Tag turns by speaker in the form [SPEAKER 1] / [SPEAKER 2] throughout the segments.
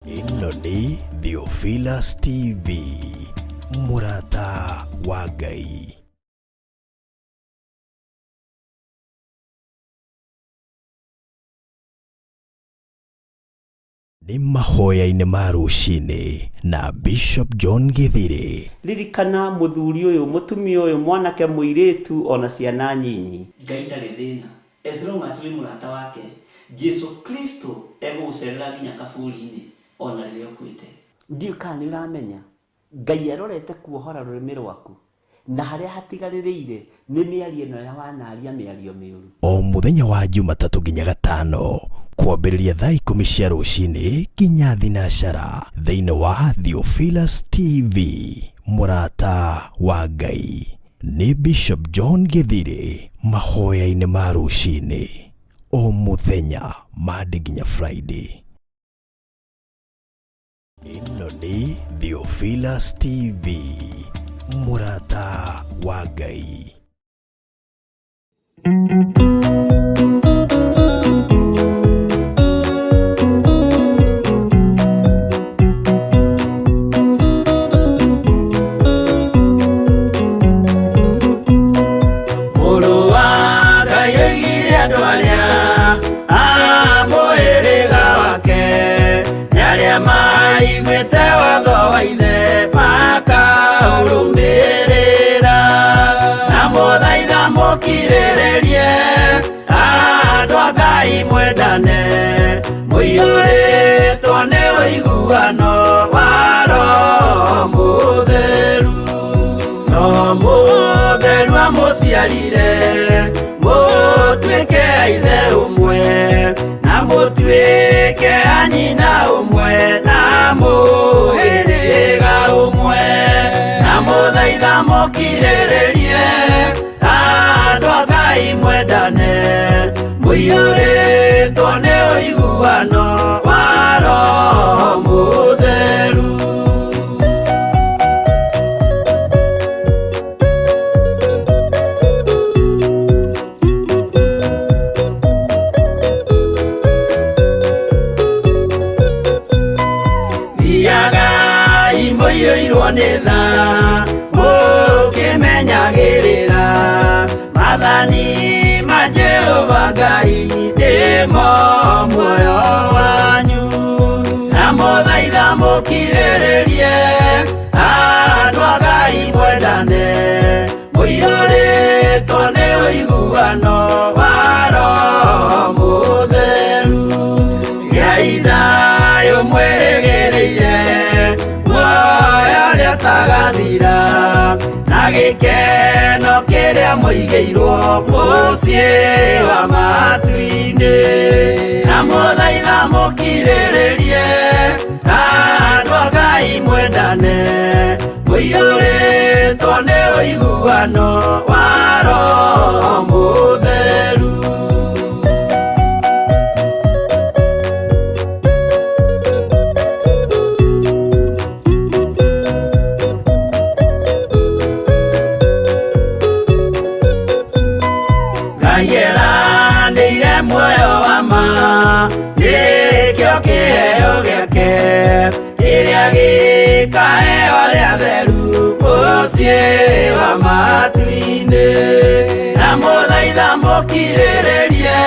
[SPEAKER 1] Ino ni Theophilus TV, Murata wa Ngai. Ni mahoya-inĩ ma rũcinĩ na Bishop John Githiri.
[SPEAKER 2] Ririkana muthuri uyu, mutumia uyu, mwanake muiritu ona ciana nyinyi. Ngai ndarĩ thĩna. As long as we murata wake, Jesu Kristo egũgũcerera nginya kaburi-inĩ ona rĩrĩa ũkuĩte. Ndiũ kana nĩ ũramenya Ngai arorete kuohora rũrĩmĩ rwaku na harĩa hatigarĩrĩire nĩ mĩario ĩno ya wanaria mĩario mĩũru.
[SPEAKER 1] O mũthenya wa Jumatatũ nginya Gatano kwambĩrĩria thaa 10 cia rũcinĩ nginya thinacara thĩinĩ wa Theophilus TV, Murata wa Ngai. Ni Bishop John Githiri, mahoya-inĩ ma rũcinĩ o mũthenya Monday nginya Friday. Ino ni Theophilus TV, Murata wa Ngai.
[SPEAKER 3] Mukirĩrĩrie andũ a Ngai mwendane, mũiyũrĩtwo nĩ ũiguano wa Roho Mũtheru. Roho Mũtheru amũciarire mũtuĩke a ithe ũmwe na mũtuĩke a nyina ũmwe na mũhĩrĩga ũmwe, na mũthaitha mũkirĩrĩrie andũ a Ngai mwendane, mũiyũrĩtwo nĩ ũiguano wa Roho Mũtheru. Thiagai mũiyũirwo nĩ tha mũkĩmenyagĩrĩra mathani ma Jehova Ngai nĩmo muoyo wanyu, na mũthaitha mũkirĩrĩrie andũ a Ngai mwendane, mũiyũrĩtwo nĩ ũiguano wa Roho Mũtheru. Gĩai thayũ mwĩrĩgĩrĩire muoyo ũrĩa ũtagathira na gĩkeno kĩrĩa mũigĩirwo mũciĩ wa matu-inĩ, na mũthaitha mũkirĩrĩrie andũ a Ngai mwendane, mũiyũrĩtwo nĩ ũiguano wa Roho Mũtheru. Nĩire muoyo wa ma nĩkĩo kĩheo gĩake kĩrĩa gĩkaheo arĩa atheru mũciĩ wa matu-inĩ, na mũthaitha mũkirĩrĩrie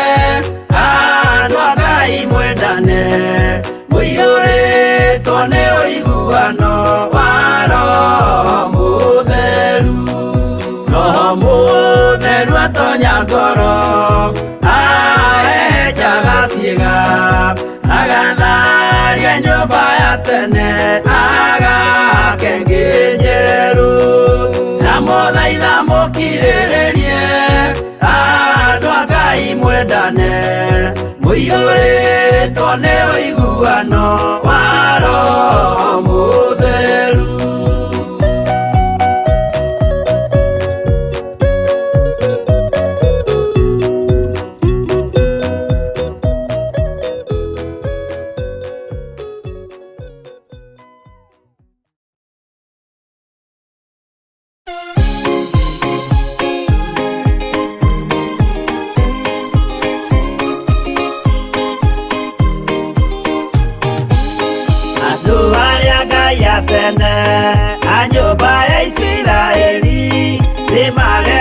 [SPEAKER 3] andũ a Ngai mwendane, mũiyũrĩtwo nĩ ũiguano wa Roho Mũtheru. Roho Mũtheru atonya ngoro ahejaga ciĩga, agatharia nyũmba ya tene agake ngĩ njerũ, na mũthaitha mũkirĩrĩrie andũ a Ngai mwendane, mũiyũrĩtwo nĩ ũiguano wa Roho Mũtheru.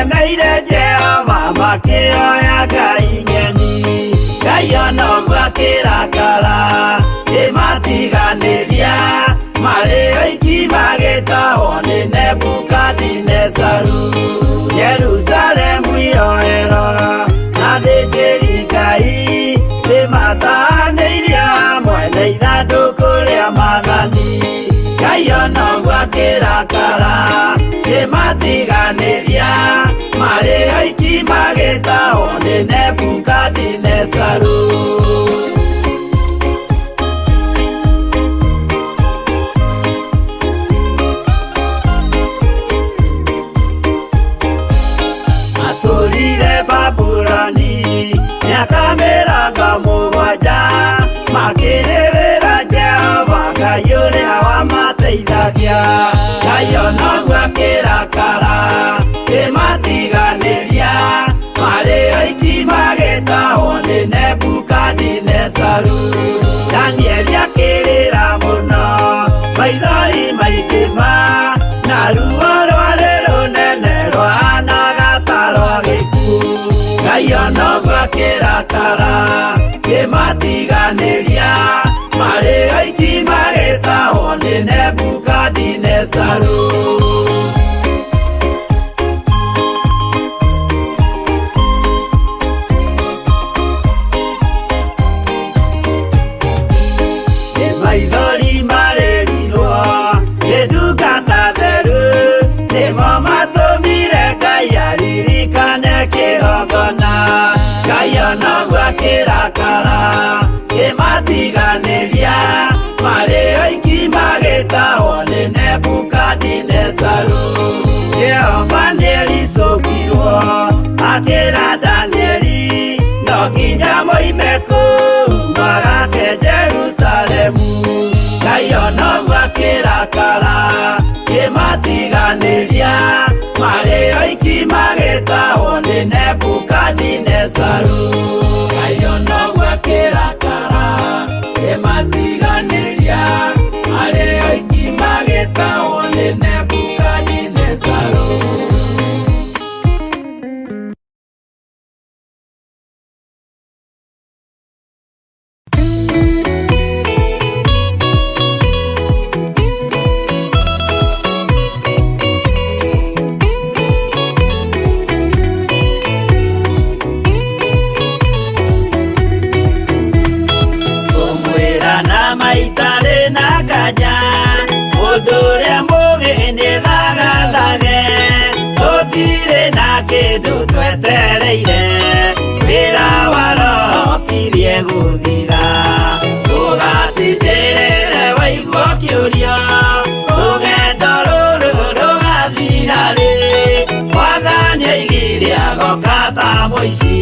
[SPEAKER 3] meneire Jehova makĩoya Ngai ng'eni. Ngai ono gwakĩrakara kĩmatiganĩria, marĩ oiki magĩtahwo nĩ Nebukadinezaru. Jerusalemu iroero na thĩnjĩri-Ngai nĩmataanĩirio hamwe na ithandũkũ rĩa Mwathani. Ngai ono gwakĩrakara kĩmatiganĩria, marĩ oiki magĩtahwo nĩ Nebukadinezaru. Atũrire Babuloni mĩaka mĩrongo mũgwanja, makĩrĩrĩra Jehova Ngai ũrĩa wamateithagia. Ngai ono gwakĩrakara kĩmatiganĩria, marĩ oiki magĩtahwo nĩ Nebukadinezaru. Danieli akĩrĩra mũno, maithori maikĩma, na ruo rwarĩ rũnene rwahanaga ta rwa gĩkuũ. Ngai ono gwakĩrakara kĩmatiganĩria, marĩ oiki magĩtahwo nĩ Nebukadinezaru. Maithori marĩrirwo nĩ ndungata theru, nĩmo matũmire Ngai aririkane kĩgongona. Ngai ono gwakĩrakara kĩmatiganĩria, marĩ oiki magĩtahwo nĩ Nebukadinezaru. Jehova nĩericũkirwo akĩra Danieli, no nginya moime kũu magake Jerusalemu. Ngai ono gwakĩrakara kĩmatiganĩria, marĩ oiki magĩtahwo nĩ Nebukadinezaru. Ngai ono gwakĩrakara kĩmatiganĩria, marĩ oiki magĩtahwo nĩ Nebukadinezaru. Maitarĩ na nganja, mũndũ ũrĩa mũũgĩ nĩthagathage, tũtirĩ na kĩndũ twetereire, wĩra wa Roho kirie gũthira. Tũgatindĩrĩre waigua kĩũrio, rũgendo rũrũ rũgathira rĩ, Mwathani oigire agoka ta mũici,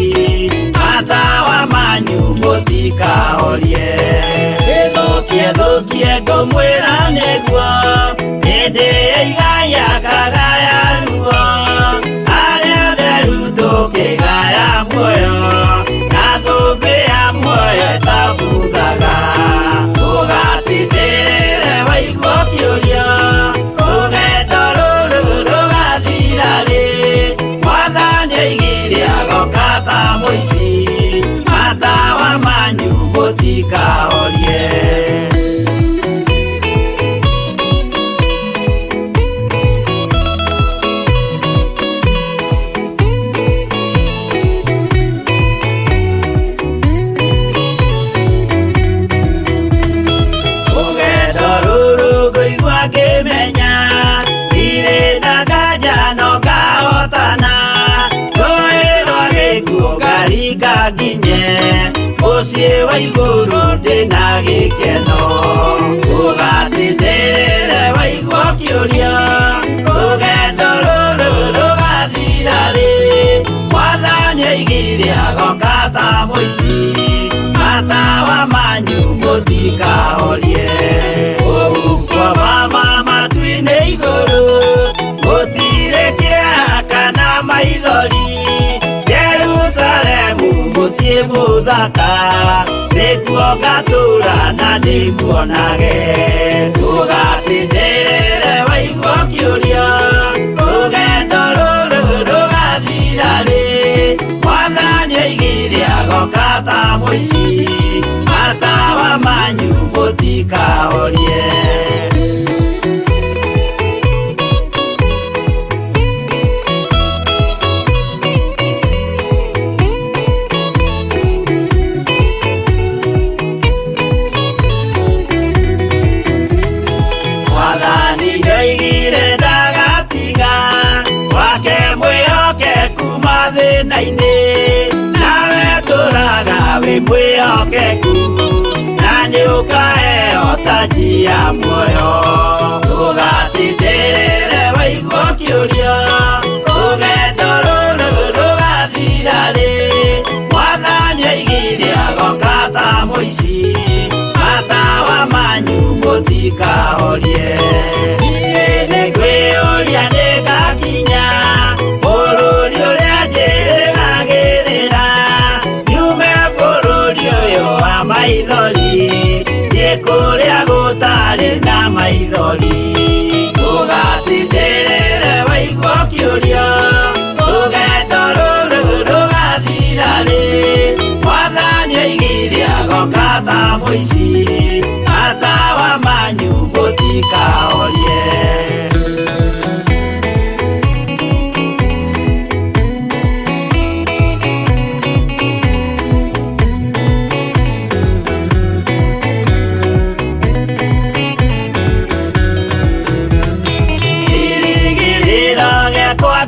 [SPEAKER 3] matawa manyu mũtikahorie. Thũkie ngũmwĩra nĩguo, hĩndĩ ĩigaya kagaya ruo, arĩa atheru tũkĩgaya muoyo, na thũmbĩ ya muoyo ĩtabuthaga. Tũgatindĩrĩre waigua kĩũrio, rũgendo rũrũ rũgathira rĩ, Mwathani oigire agoka ta mũici, matawa manyu mũtikahorie. Mũciĩ wa igũrũ ndĩna gĩkeno, tũgatindĩrĩre waigua kĩũrio, rũgendo rũrũ rũgathira rĩ, Mwathani oigire agoka ta mũici, matawa manyu mũtikahorie. Ũgukwo mama matu-inĩ igũrũ, gũtirĩ kĩeha kana maithori. Jerusalemu mũciĩ mũthaka, nĩkuo ngatũũra na ndĩmuonage. Tũgatindĩrĩre waigua kĩũrio, rũgendo rũrũ rũgathira ta muici matawa manyu mutikahorie nawe turaga wi mwihokeku na niukae otajia muoyo ugatindĩrĩre waigua kĩũrio rũgendo rũrũ rũgathira rĩ mwathani oigire agoka ta mũici matawa manyu mũtikahorie niĩ nĩngwĩyũria nĩngakinya bũrũri ũrĩa njĩrĩgagĩrĩra nyume bũrũri ũyũ wa maithori thiĩ kũrĩa gũtarĩ na maithori ũgatindĩrĩre waigua kĩũrio rũgendo rũrũ rũgathira rĩ mwathani oigire agoka ta mũici matawa manyu mũtikahorie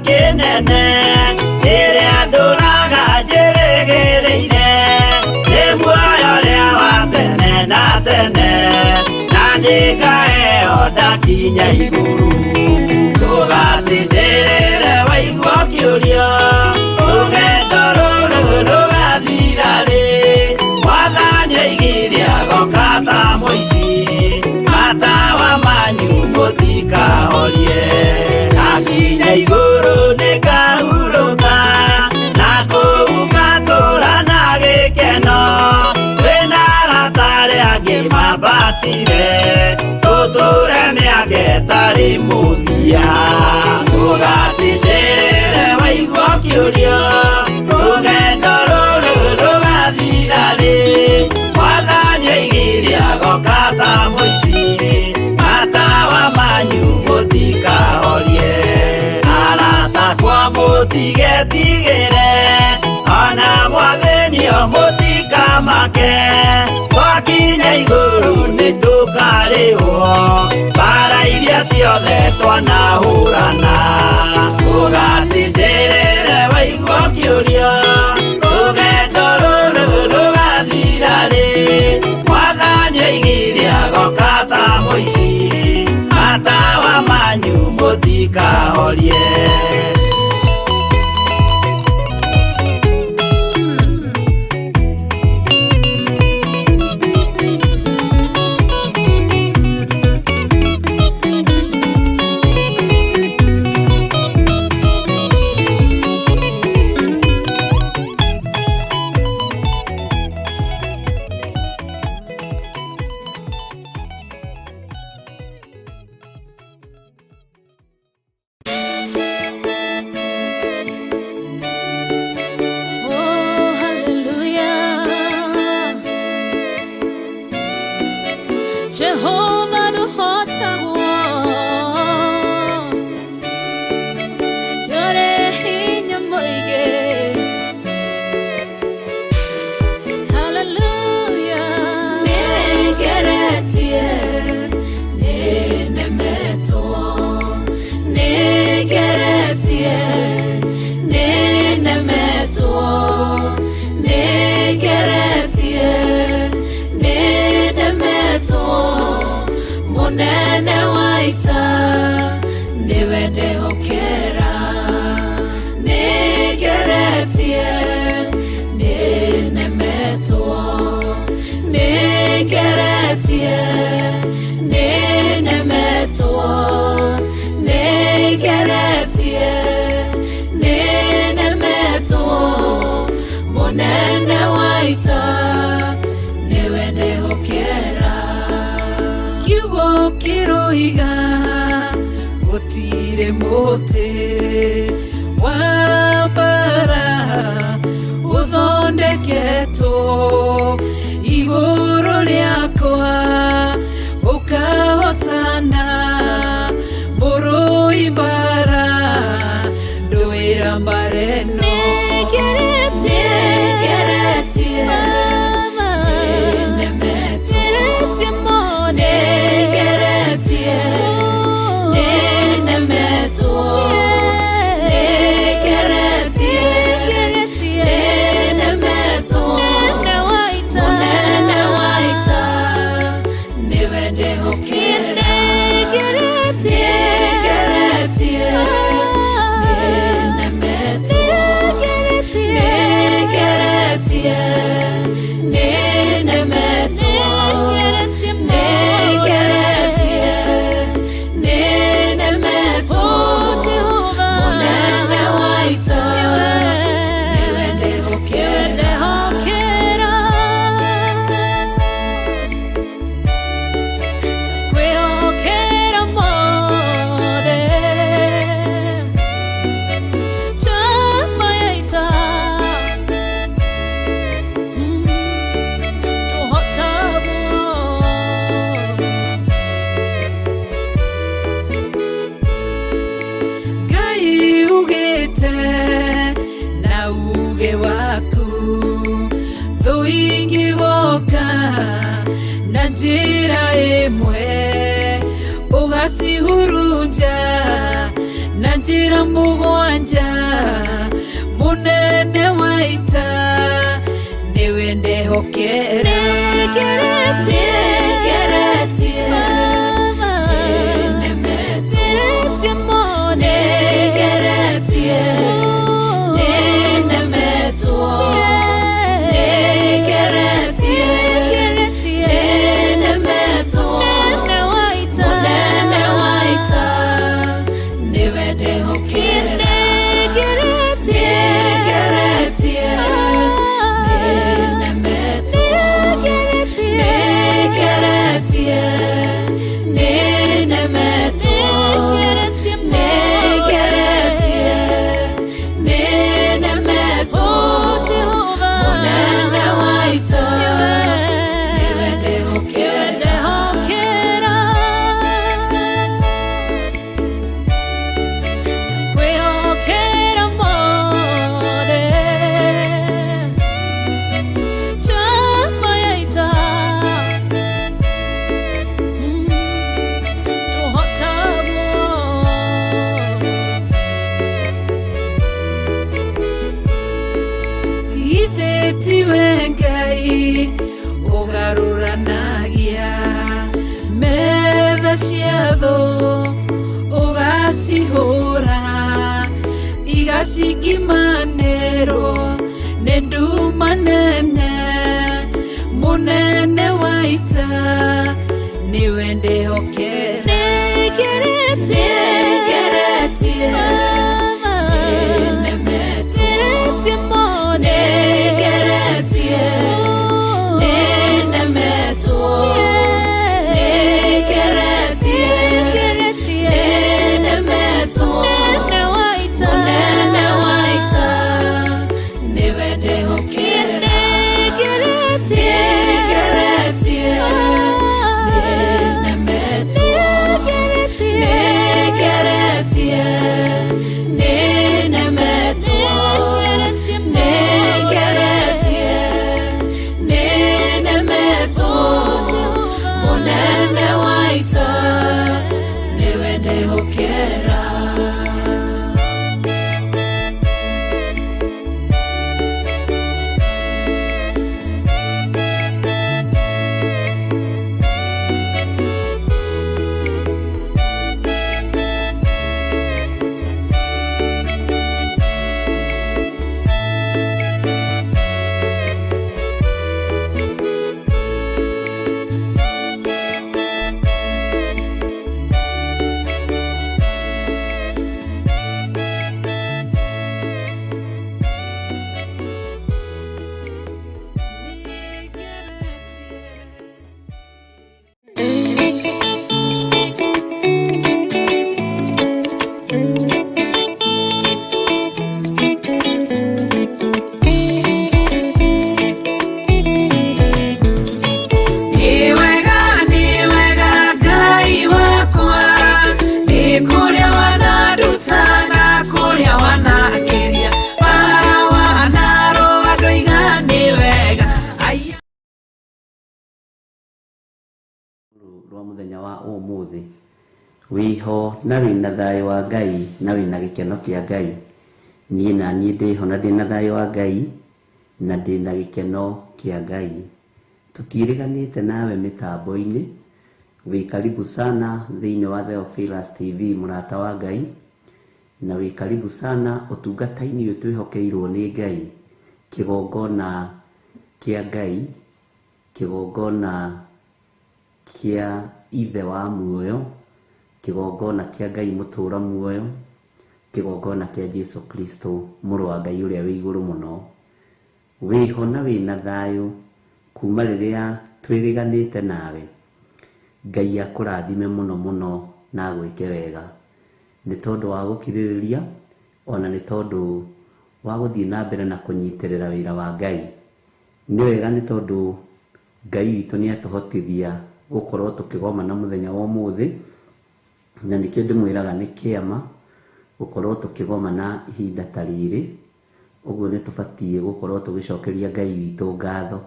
[SPEAKER 3] kinene ĩrĩa ndũraga njĩrĩgĩrĩire nĩ muoyo ũrĩa wa tene na tene na nĩngaheo ndakinya igũrũ ũgatindĩrĩre waigua kĩũrio rũgendo rũrũ rũgathira rĩ mwathani oigire agoka ta mũici matawa manyu mũtikahorie akinya igũrũ nĩngahurũka na kũu ngatũũra na gĩkeno twĩna arata arĩa angĩ mambatire tũtũũre mĩaka ĩtarĩ mũthia ũgatindĩrĩre waigua kĩũrio rũgendo rũrũ rũgathira rĩ mwathani oigire agoka ta mũici matawa manyu mũtikahorie mũtigetigĩre ona mwathĩnio mũtikamake twakinya igũrũ nĩtũkarĩhwo mbara iria ciothe twanahũrana ũgatindĩrĩre waigua kĩũrio rũgendo rũrũ rũgathira rĩ mwathani oigire agoka ta mũici matawa manyu mũtikahorie
[SPEAKER 4] Jehovah du hotagwo Yore hinya moige Hallelujah Negeretie Nenemeto Negeretie Nenemeto Negeretie Nenemeto Munene waita niwende hokera negeretie nenemeto negeretie nenemeto negeretie nenemeto munene waita niwende hokera kiroiga gutire muti wa bara uthondeketwo negeretie nenemeto negeretie nenemeto munene waita niwe ndihokera kwihokera mothe chama yaita njira imwe ugasihurunja na njira mugwanja munene waita niwe ndihokera negeretie nenemeto negeretie nenemeto Tiwengai ugaruranagia metha ciatho ugacihura igacikimanĩrwo nĩ nduma nene munene waita niwe ndihokera negeretie nenemeto
[SPEAKER 2] muthenya wa umuthi wiho na wina thayo wa Ngai na wina gikeno kia Ngai nie na nie ndiho na ndina thayo wa Ngai na ndina gikeno kia Ngai tutiriganite nawe mitambo-ini wi karibu sana thiini wa Theophilus TV murata wa Ngai na wi karibu sana utungata-ini utwihokeirwo ni Ngai kigongona kia Ngai, kigongona kia ithe wa muoyo, kigongona kia Ngai mutura muoyo, kigongona kia Jesu Kristo muru wa Ngai uria wi iguru muno. Wiho na wina thayu kuma riria twiriganite nawe. Ngai akurathime muno muno na gwike wega. Ni tondu wa gukiririria ona ni tondu wa guthii na mbere na kunyitirira wira wa Ngai. Ni wega ni tondu Ngai witu ni atuhotithia gukorwo tukigoma na muthenya wa umuthi, na nikio ndimwiraga ni kiama gukorwo tukigoma na ihinda ta riri. Uguo ni tubatie gukorwo tugicokeria Ngai witu ngatho,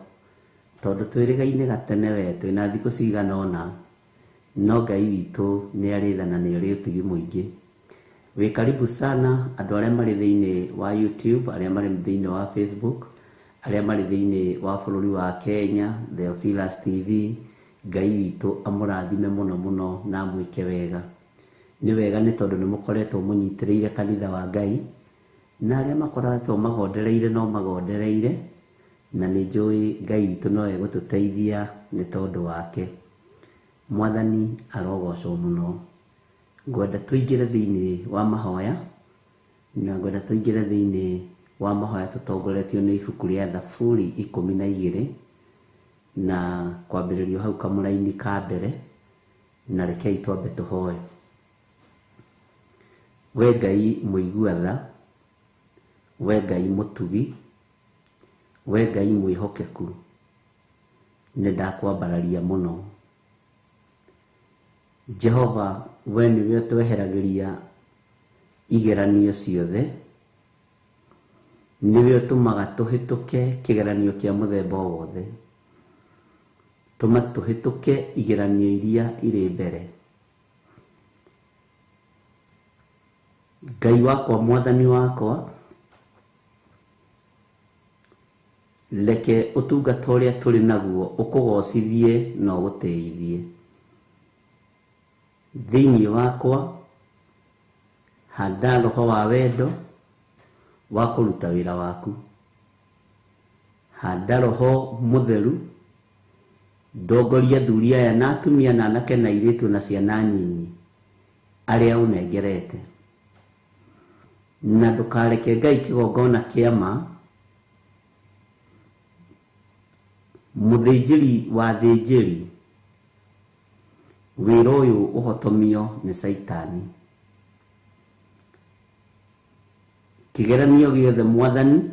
[SPEAKER 2] tondu twirigaine gatene we twina thiku cigana ona, no Ngai witu ni arithana ni uri utigi muingi. We karibu sana andu aria mari thiini wa YouTube, aria mari thiini wa Facebook, aria mari thiini wa bururi wa Kenya, Theophilus TV. Ngai witu amurathime muno muno na mwike wega. Ni wega ni tondu ni mukoretwo munyitireire kanitha wa Ngai, na aria makoretwo magondereire no magondereire, na ni njui Ngai witu no egututeithia ni tondu wake. Mwathani arogocwo muno. Ngwenda tuingire thiini wa mahoya, na ngwenda tuingire thiini wa mahoya tutongoretio ni ibuku ria Thaburi 12 na kwambiririo hau kamuraini ka mbere, na rekei twambe tuhoe. We Ngai muigua tha, we Ngai mutugi, we Ngai mwihokeku, ni ndakwambararia muno. Jehova, we niwe tweheragiria igeranio ciothe, niwe utumaga tuhituke kigeranio kia muthemba wothe, tuma tuhituke igeranio iria iri mbere. Ngai wakwa, Mwathani wakwa, leke utungata uria turi naguo ukugocithie na uguteithie. Thiini wakwa handa roho wa wendo wa kuruta wira waku, handa roho mutheru ndongoria thuri aya na atumia na anake na airitu na ciana nyinyi aria unengerete, na ndukareke Ngai kigongona kiama muthinjiri wa thinjiri wira uyu uhotomio ni Saitani. Kigeranio giothe Mwathani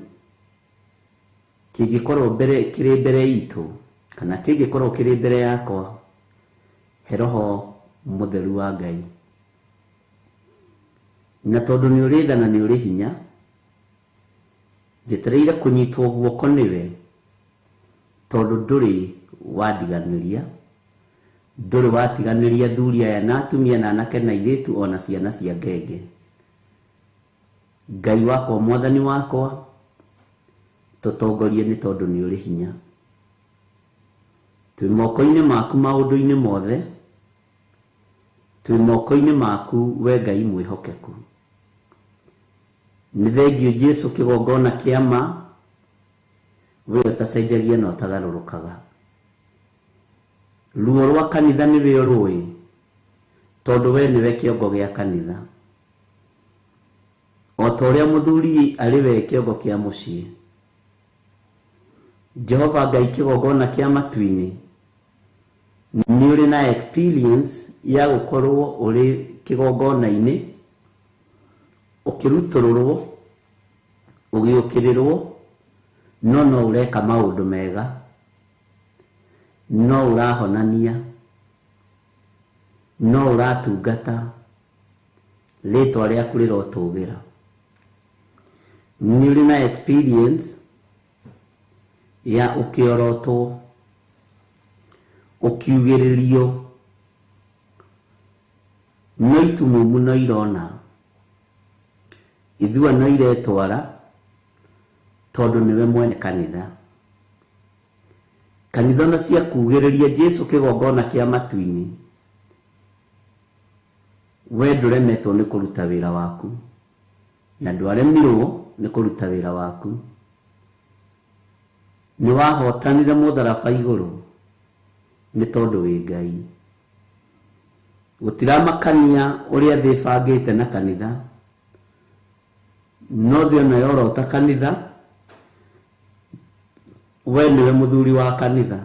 [SPEAKER 2] kigikorwo kiri mbere itu, kana kigikorwo kiri mbere yakwa, he roho mutheru wa Ngai. Na tondu ni uri tha na ni uri hinya, njetereire kunyitwo guoko niwe, tondu nduri wadiganiria, nduri watiganiria thuri aya na atumia na anake na airitu ona ciana cia ngenge. Ngai wakwa, Mwathani wakwa, tutongorie ni tondu ni uri hinya. Twi moko-ini maku maundu-ini mothe, twi moko-ini maku we Ngai mwihokeku. Ni thengio Jesu kigongona kiama, we utacenjagia na utagarurukaga. Ruo rwa kanitha niwe urui, tondu we niwe kiongo gia kanitha. O ta uria muthuri ari we kiongo kia mucii, Jehova Ngai kigongona kia matu-ini, ni uri na experience ya gukorwo uri kigongona-ini ukirutururwo, ugiukirirwo, no ureka maundu mega, no urahonania, no uratungata, ritwa riaku rirotugira. Ni uri na experience ya ukiorotwo, ukiugiririo, no itumumu no irona, ithua no iretwara, tondu niwe mwene kanitha. Kanitha no cia kugiriria Jesu kigongona kia matu-ini, we nduremetwo ni kuruta wira waku, na ndwaremirwo ni kuruta wira waku. nĩ wahotanire mũtharaba igũrũ nĩ tondũ wĩ Ngai. Gũtiramakania ũrĩa thĩ ĩbangĩte na kanitha, no thĩ ona yorota kanitha, we nĩwe mũthuri wa kanitha,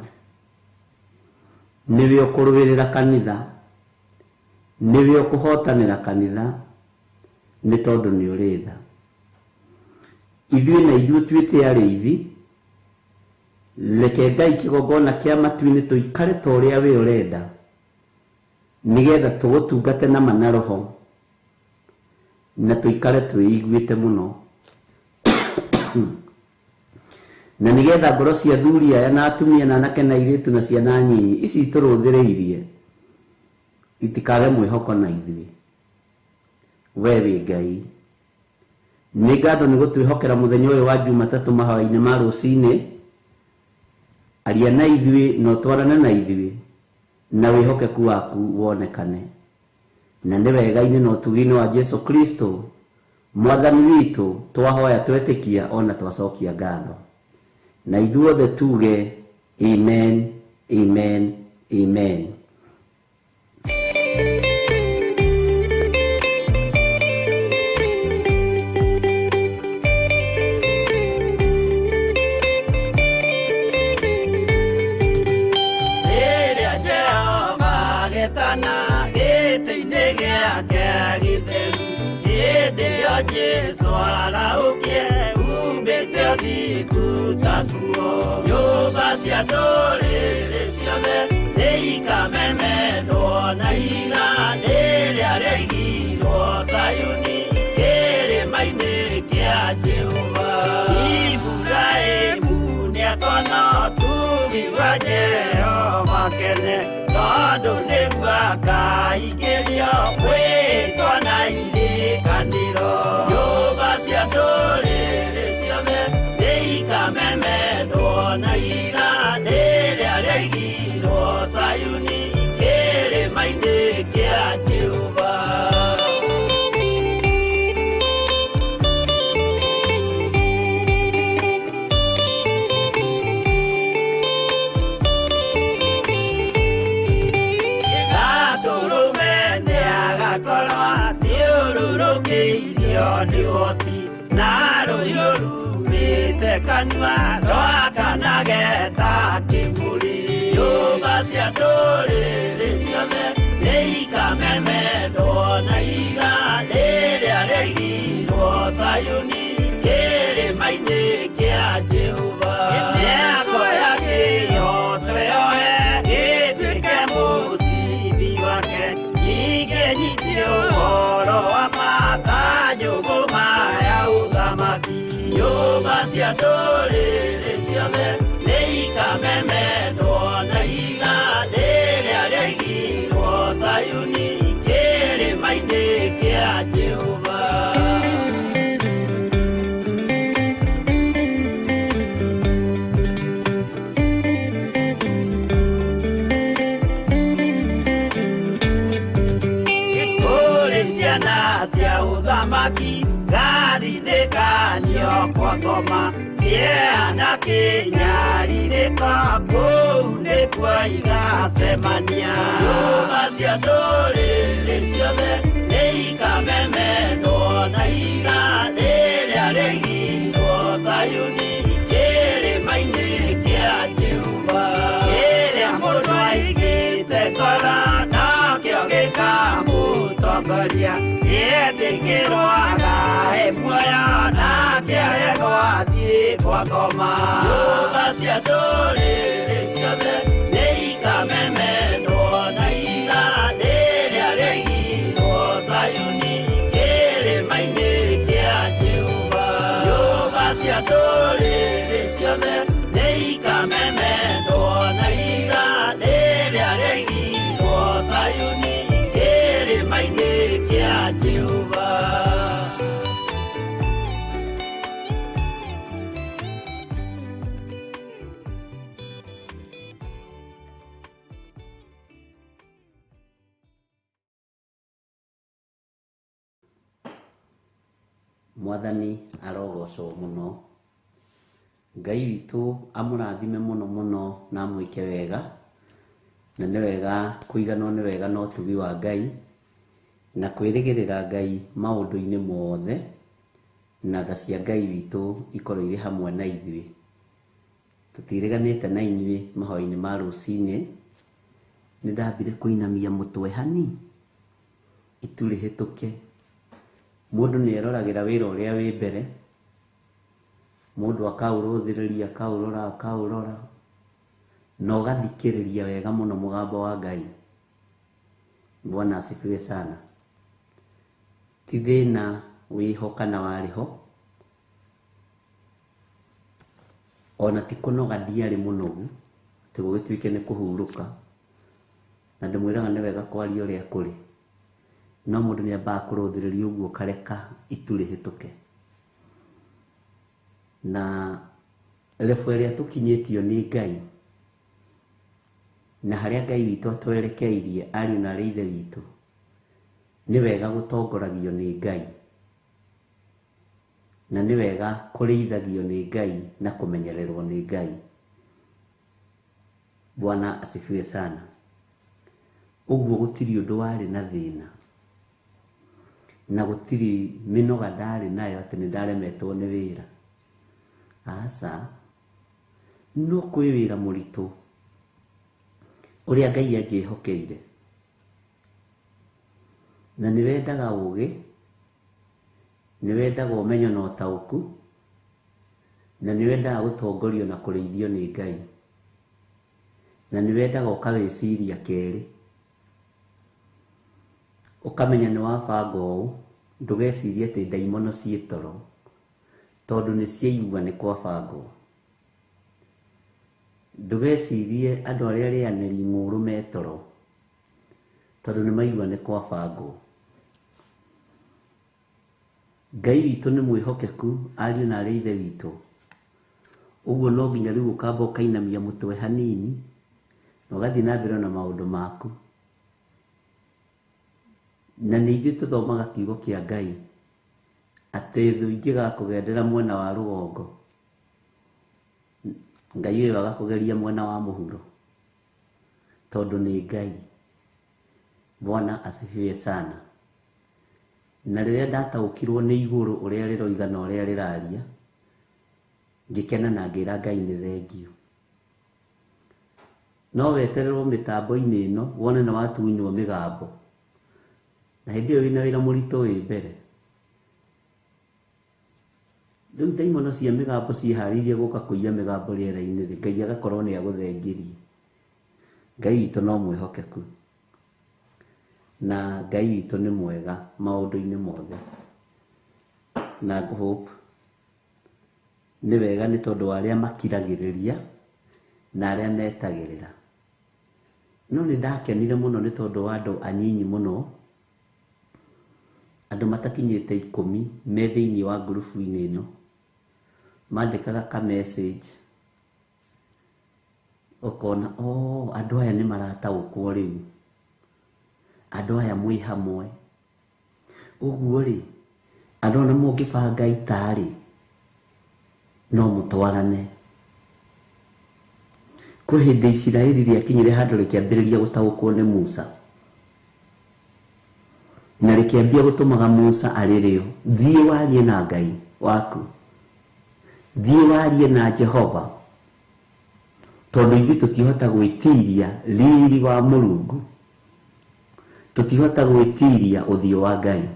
[SPEAKER 2] nĩwe ũkũrũĩrĩra kanitha, nĩwe ũkũhotanĩra kanitha, nĩ tondũ nĩ ũrĩ tha. Ithuĩ na ithuĩ tuĩte arĩithi, reke Ngai kĩgongona kĩa matu-inĩ tũikare ta ũrĩa we ũrenda, nĩgetha tũgũtungate na ma na roho, na tũikare twĩiguĩte mũno. Na nĩgetha ngoro cia athuri aya na atumia na anake na airĩtu na ciana nyinyi ici tũrũthĩrĩirie itikage mwĩhoko na ithuĩ. We wĩ Ngai. Nĩ ngatho nĩ gũtwĩhokera mũthenya ũyũ wa Jumatatũ mahoya-inĩ ma rũcinĩ. Aria na ithuĩ na ũtwarane na ithuĩ, na wĩhokeku waku wonekane. Na nĩ wega-inĩ na ũtugi-inĩ wa Jesu Kristo Mwathani witũ twahoya twetĩkia ona twacokia ngatho. Na ithuothe tuge amen, amen, amen.
[SPEAKER 3] Jesu araukie ubete thikutatuo nyũmba cia ndũrĩrĩ ciothe nĩikamemendwo na igandĩ rĩrĩa rĩaigirwo Zayuni kĩrĩma-inĩ kĩa Jehova. Iburahĩmu nĩakona ũtugi wa Jehova kene, tondũ nĩguo akaingĩrio gwĩtwo na irĩkanĩro. Nyũmba cia ndũrĩrĩ ciothe nĩikamemendwo na igandĩ rĩrĩa rĩaigirwo Zayuni kĩrĩma-inĩ kĩa Jehova. Nĩwoti na rũhiũ rumĩte kanua rwakanageta kĩmũri. Nyũmba cia ndũrĩrĩ ciothe nĩikamemendwo na igandĩ rĩrĩa rĩaigirwo Zayuni kĩrĩma-inĩ kĩa Jehova. Mĩako ya kĩhooto yoe ĩtuĩke mũcibi wake, ningĩ nyitie ũhoro wa nyũngũma ya ũthamaki. Nyũmba cia ndũrĩrĩ ciothe nĩikamemendwo na igandĩ rĩrĩa rĩaigirwo Zayuni kĩrĩma-inĩ kĩa Jehova. Ciana cia ũthamaki gathinĩkanio kwa ngoma, kĩeana kĩnyarirĩka kũu nĩkuo igacemania. Nyũmba cia ndũrĩrĩ ciothe nĩikamemendwo na igandĩ rĩrĩa rĩaigirwo Zayuni kĩrĩma-inĩ kĩa Jehova. Kĩrĩa mũndũ aigĩte ngoro nakĩo gĩkamũtongoria, gĩetĩkĩrwaga muoyo nake arego athiĩ kwa ngoma. Nyũmba cia ndũrĩrĩ ciothe nĩikamemendwo na igandĩ rĩrĩa rĩaigirwo Zayuni kĩrĩma-inĩ kĩa Jehova. Nyũmba cia ndũrĩrĩ ciothe nĩikamemendwo na igandĩ rĩrĩa rĩaigirwo Zayuni kĩrĩma-inĩ kĩa Jehova. Mwathani arogocwo mũno.
[SPEAKER 2] Ngai witũ amũrathime mũno mũno na amwĩke wega, na nĩ wega kũiganwo nĩ wega na ũtugi wa Ngai na kwĩrĩgĩrĩra Ngai maũndũ-inĩ mothe, na tha cia Ngai witũ ikorwo irĩ hamwe na ithuĩ. Tũtiĩrĩganĩte na inyuĩ mahoya-inĩ ma rũcinĩ. Nĩ ndambire kũinamia mũtwe hani itu rĩhĩtũke. Mũndũ nĩ eroragĩra wĩra ũrĩa wĩ mbere, mũndũ akaũrũthĩrĩria akaũrora na ũgathikĩrĩria wega mũno mũgambo wa Ngai. Bwana asifiwe sana. Ti thĩna wĩho kana warĩho, ona ti kũnoga ndiarĩ mũnogu atĩ gũgĩtuĩke nĩ kũhurũka, na ndĩmwĩraga nĩ wega kwaria ũrĩa kũrĩ, no mũndũ nĩ ambaga kũrũthĩrĩria ũguo kareka itu rĩhĩtũke. Na level ĩrĩa tũkinyĩtio nĩ Ngai na harĩa Ngai witũ atwerekeirie ariũ na arĩ ithe witũ, nĩ wega gũtongoragio nĩ Ngai, na nĩ wega kũrĩithagio nĩ Ngai na kũmenyererwo nĩ Ngai. Bwana asifiwe sana. Ũguo gũtirĩ ũndũ warĩ na thĩna na gũtirĩ mĩnoga ndarĩ nayo atĩ nĩ ndaremetwo nĩ wĩra. Aca, no kwĩ wĩra mũritũ ũrĩa Ngai anjĩhokeire, na nĩ wendaga ũgĩ, nĩ wendaga ũmenyo na ũtaũku, na nĩ wendaga gũtongorio na kũrĩithio nĩ Ngai, na nĩ wendaga ũkawĩciria kerĩ, ũkamenya nĩ wabanga ũũ, ndũgecirie atĩ ndaimono ciĩ toro, tondũ nĩ ciaigua nĩ kwabangwo. Ndũgecirie andũ arĩa arĩanĩri ng'ũrũ me toro, tondũ nĩ maigua nĩ kwabangwo. Ngai witũ nĩ mwĩhokeku, ariũ na arĩ ithe witũ. Ũguo no nginya rĩu ũkamba ũkainamia mũtwe hanini na ũgathiĩ na mbere na maũndũ maku. Na nĩ ithuĩ tũthomaga kiugo kĩa Ngai atĩ thũ ingĩgakũgendera mwena wa rũgongo, Ngai ũyũ agakũgeria mwena wa mũhuro, tondũ nĩ Ngai. Bwana asifiwe sana. Na rĩrĩa ndataũkirwo nĩ igũrũ ũrĩa rĩroiga na ũrĩa rĩraria, ngĩkena na ngĩra Ngai nĩ thengio. No wetererwo mĩtambo-inĩ ĩno wone nĩ watunywo mĩgambo, na hĩndĩ ĩyo wĩna wĩra mũritũ wĩ mbere. Rĩu ndaimono cia mĩgambo ciĩharĩirie gũka kũiya mĩgambo rĩera-inĩ rĩ, Ngai agakorwo nĩ agũthengirie. Ngai witũ no mwĩhokeku, na Ngai witũ nĩ mwega maũndũ-inĩ mothe, na hope nĩ wega nĩ tondũ wa arĩa makiragĩrĩria na arĩa metagĩrĩra. No nĩ ndakenire mũno nĩ tondũ wa andũ anyinyi mũno, andũ matakinyĩte 10 me thĩinĩ wa ngurubu-inĩ ĩno, mandĩkaga ka message ũkona andũ aya nĩ marataũkwo rĩu, andũ aya mwĩ hamwe. Ũguo rĩ, andũ ona mũngĩbanga itarĩ no mũtwarane. Kwĩ hĩndĩ Isiraeli rĩakinyire handũ rĩkĩambĩrĩria gũtaũkwo nĩ Musa, na rĩkĩambia gũtũmaga Musa arĩrĩo, thiĩ warie na Ngai waku, thiĩ warie na Jehova, tondũ ithuĩ tũtihota gwĩtiria riri wa Mũrungu, tũtihota gwĩtiria ũthiũ wa Ngai.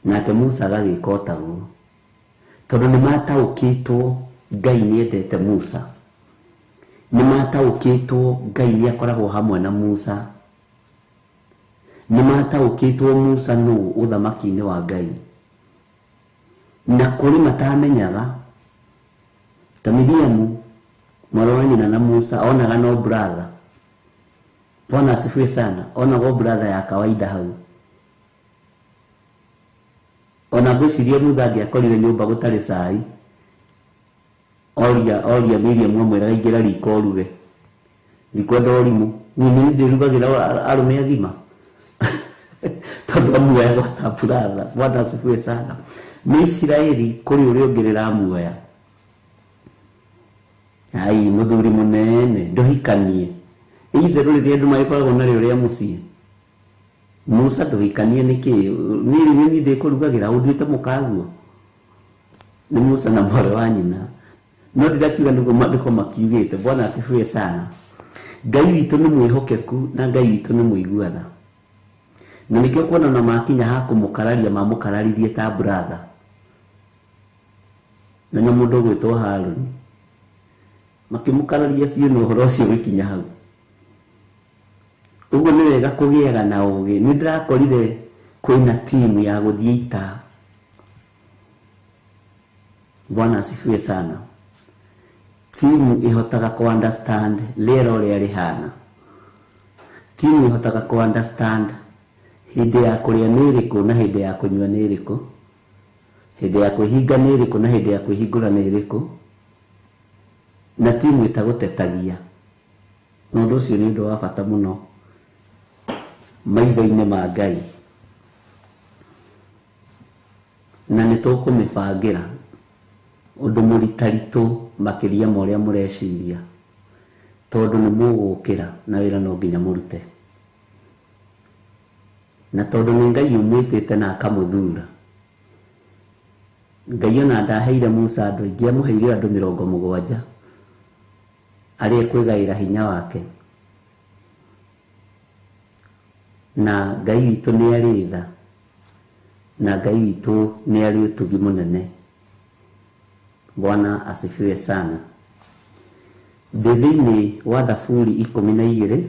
[SPEAKER 2] Nake Musa agagĩka o taguo, tondũ nĩ mataũkĩtwo Ngai nĩ endete Musa, nĩ mataũkĩtwo Ngai nĩ akoragwo hamwe na Musa, nĩ mataũkĩtwo Musa nũũ ũthamaki-inĩ wa Ngai. Na kũrĩ matamenyaga, ta Miriamu mwarĩ wa nyina na Musa onaga no brother. Bwana asifiwe sana. Onaga brother ya kawaida hau, ona ngwĩciria Musa angĩakorire nyũmba gũtarĩ cai, oria Miriamu amwĩraga ingĩra riko ũruge, riko ndorimũ, niĩ ndĩrugagĩra arũme agima tondũ amuoyaga ta brother. Bwana asifiwe sana. Nĩ Isiraeli kũrĩ ũrĩa ũngĩ rĩramuoya ai muthuri munene nduhikanie itherũ rĩrĩa andũ magĩkoragwo narĩo rĩa mũciĩ. Musa nduhikanie nĩkĩ nĩ ndĩkũrugagĩra ũnduĩte mũkaguo nĩ Musa na mwarĩ wa nyina. No ndirakiuga nĩguo maandĩko makiugĩte. Bwana asifiwe sana. Ngai witũ nĩ mwĩhokeku na Ngai witũ nĩ mũiguana, na nĩkĩo kuona na makinya ha kũmũkararia mamũkararirie ta brother. Na nĩ mũndũ gwĩtwo Harũni makĩmũkararia biũ na ũhoro ũcio gĩkinya hau. Ũguo nĩ wega kũgĩaga na ũgĩ. Nĩ ndĩrakorire kwĩna timu ya gũthiĩ ita. Bwana asifiwe sana. Timu ihotaga ku understand rĩera ũrĩa rĩhana. Timu ihotaga ku understand hĩndĩ ya kũrĩa nĩ ĩrĩkũ na hĩndĩ ya kũnyua nĩ ĩrĩkũ, hĩndĩ ya kwĩhinga nĩ ĩrĩkũ na hĩndĩ ya kwĩhingũra nĩ ĩrĩkũ, na timu ĩtagũtetagia. Na ũndũ ũcio nĩ ũndũ wa bata mũno maitho-inĩ ma Ngai, na nĩ tũkũmĩbangĩra ũndũ mũritaritũ makĩria ma ũrĩa mũreciria, tondũ nĩ mũgũkĩra na wĩra no nginya mũrute. Na tondũ nĩ Ngai umĩtĩte na akamũthura, Ngai ona ndaheire Musa andũ aingĩ, amũheire andũ 70 arĩa kwĩgaĩra hinya wake. Na Ngai witũ nĩ arĩ tha, na Ngai witũ nĩ arĩ ũtugi mũnene. Bwana asifiwe sana. Thĩinĩ wa Thaburi 12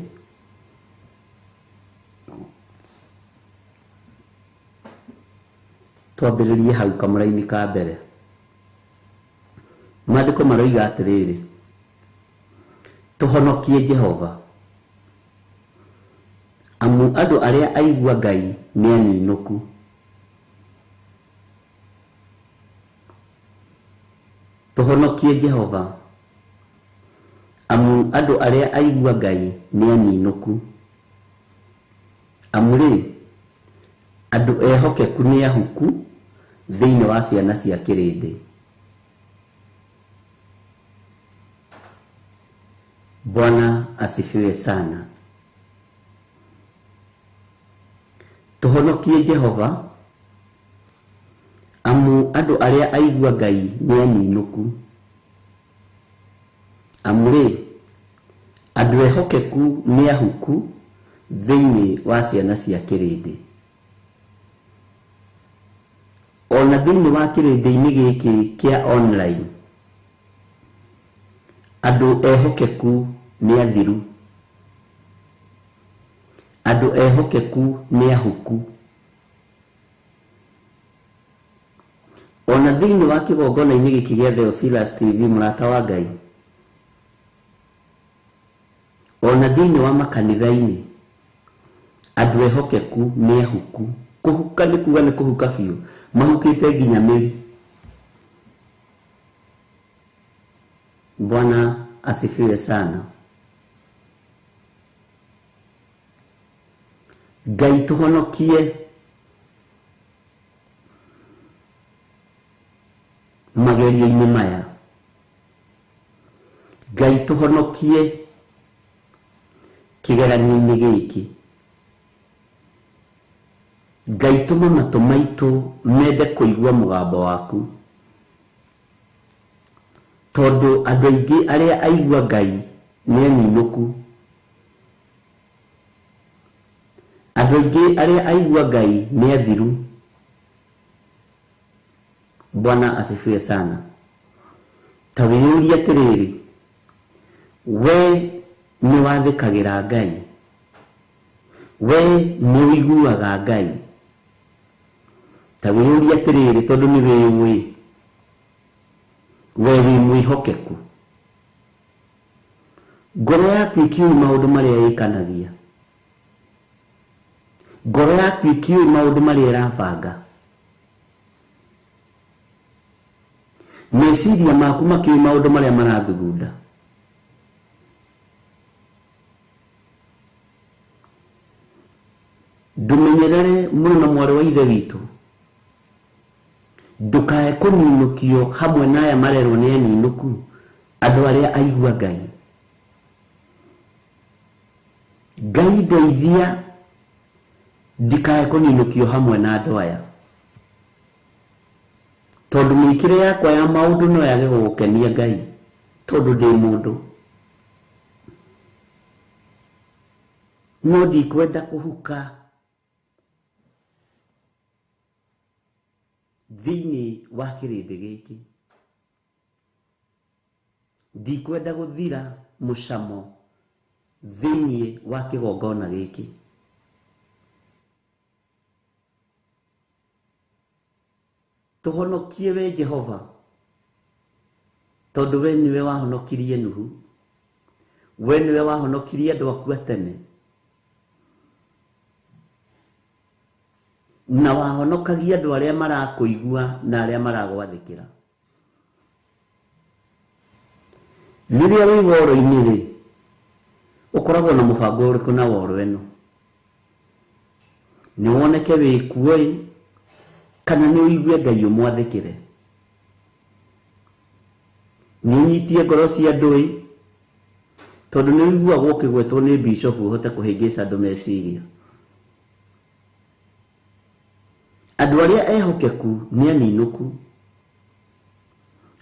[SPEAKER 2] twambĩrĩrie hau kamũra-inĩ ka mbere. Maandĩko maroiga atĩrĩrĩ, tũhonokie Jehova, amu andũ arĩa aigua Ngai nĩ aninũku. Tũhonokie Jehova, amu andũ arĩa aigua Ngai nĩ aninũku. Amu rĩ, andũ ehokeku nĩ ahuku thĩinĩ wa ciana cia kĩrĩndĩ. Bwana asifiwe sana. Tũhonokie Jehova, amu andũ arĩa aigua Ngai nĩ aninũku. Amu rĩ, andũ ehokeku nĩ ahuku thĩinĩ wa ciana cia kĩrĩndĩ. Ona thĩinĩ wa kĩrĩndĩ-inĩ gĩkĩ kĩa online, andũ ehokeku nĩ athiru, andũ ehokeku nĩ ahuku. Ona thĩinĩ wa kĩgongona-inĩ gĩkĩ gĩa Theophilus TV mũrata wa Ngai, ona thĩinĩ wa makanitha-inĩ, andũ ehokeku nĩ ahuku. Kũhuka nĩ kuga nĩ kũhuka biũ, mahukĩte nginya mĩri. Bwana asifiwe sana. Ngai tũhonokie magerio-inĩ maya. Ngai tũhonokie kĩgeranio-inĩ gĩkĩ. Ngai tũma matũ maitũ mende kũigua mũgambo waku, tondũ andũ aingĩ arĩa aigua Ngai nĩ aninũku. Andũ aingĩ arĩa aigua Ngai nĩ athiru. Bwana asifiwe sana. Ta wĩyũrie atĩrĩrĩ, we nĩ wathĩkagĩra Ngai? We nĩ wĩiguaga Ngai? Ta wĩyũrie atĩrĩrĩ, tondũ nĩ wĩyũĩ, we wĩ mwĩhokeku? Ngoro yaku ĩkĩũĩ maũndũ marĩa ĩkanagia? Ngoro yaku ĩkĩũĩ maũndũ marĩa ĩrabanga? Meciria maku makĩũĩ maũndũ marĩa marathugunda? Ndũmenyerere mũno na mwarĩ wa ithe witũ, ndũkae kũninũkio hamwe na aya marerwo nĩ aninũku, Andũ arĩa aigua Ngai, Ngai ndeithia ndikae kũninũkio hamwe na andũ aya, tondũ mĩkĩre yakwa ya maũndũ no yage gũgũkenia Ngai, tondũ ndĩ mũndũ. No ndikwenda kũhuka thĩinĩ wa kĩrĩndĩ gĩkĩ, ndikwenda gũthira mũcamo thĩinĩ wa kĩgongona gĩkĩ. Tũhonokie we Jehova, tondũ we niwe wahonokirie Nuhu, we niwe wahonokirie andũ aku a tene, na wahonokagia andũ arĩa marakũigua na arĩa maragwathĩkĩra. Rĩrĩa wĩ woro-inĩ rĩ, ũkoragwo na mũbango ũrĩkũ na woro ĩno? Nĩ woneke wĩ kuo ĩ, kana nĩ ũigue Ngai ũmwathĩkĩre? Nĩ ũnyitie ngoro cia andũ ĩ, tondũ nĩ ũiguagwo ũkĩgwetwo nĩ bishop ũhote kũhĩngĩca andũ meciria. Andũ arĩa ehokeku nĩ aninũku,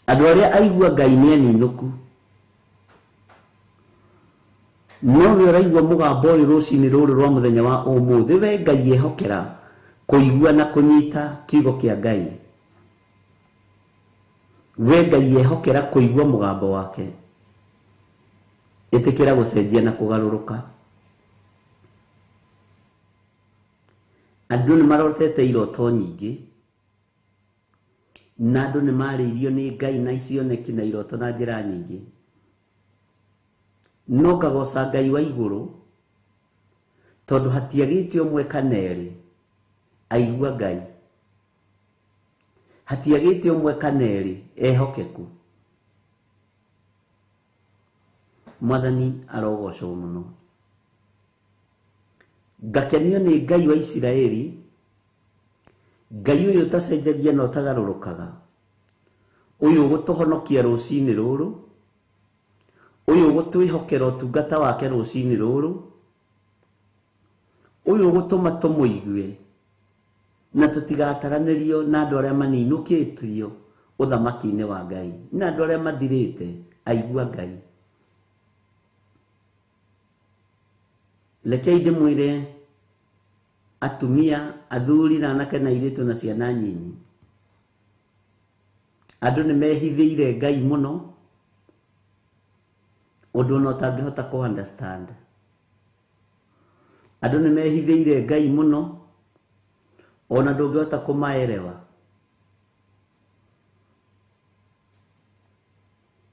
[SPEAKER 2] andũ arĩa aigua Ngai nĩ aninũku. No we ũraigua mũgambo ũyũ rũcinĩ rũrũ rwa mũthenya wa ũmũthĩ, we Ngai ehokera kũigua na kũnyita kiugo kĩa Ngai, we Ngai ehokera kũigua mũgambo wake, ĩtĩkĩra gũcenjia na kũgarũrũka. Andũ nĩ marotete iroto nyingĩ, na andũ nĩ marĩirio nĩ Ngai na icioneki na iroto na njĩra nyingĩ. No ngagoca Ngai wa igũrũ, tondũ hatiagĩte ũmwe kana erĩ aigua Ngai, hatiagĩte ũmwe kana erĩ ehokeku. Mwathani arogocwo mũno. Ngakenio nĩ Ngai wa Isiraeli, Ngai ũyũ ũtacenjagia na ũtagarũrũkaga, ũyũ ũgũtũhonokia rũcinĩ rũrũ, ũyũ ũgũtwĩhokera ũtungata wake rũcinĩ rũrũ, ũyũ ũgũtũma tũmũigue na tũtigataranĩrio na andũ arĩa maninũkĩtio ũthamaki-inĩ wa Ngai, na andũ arĩa mathirĩte aigua Ngai. Rekei ndĩmwĩre atumia, athuri na anake na airĩtu na ciana nyinyi, andũ nĩ mehithĩire Ngai mũno, ũndũ ona ũtangĩhota kũ understand. Andũ nĩ mehithĩire Ngai mũno, ona ndũngĩhota kũmaerewa.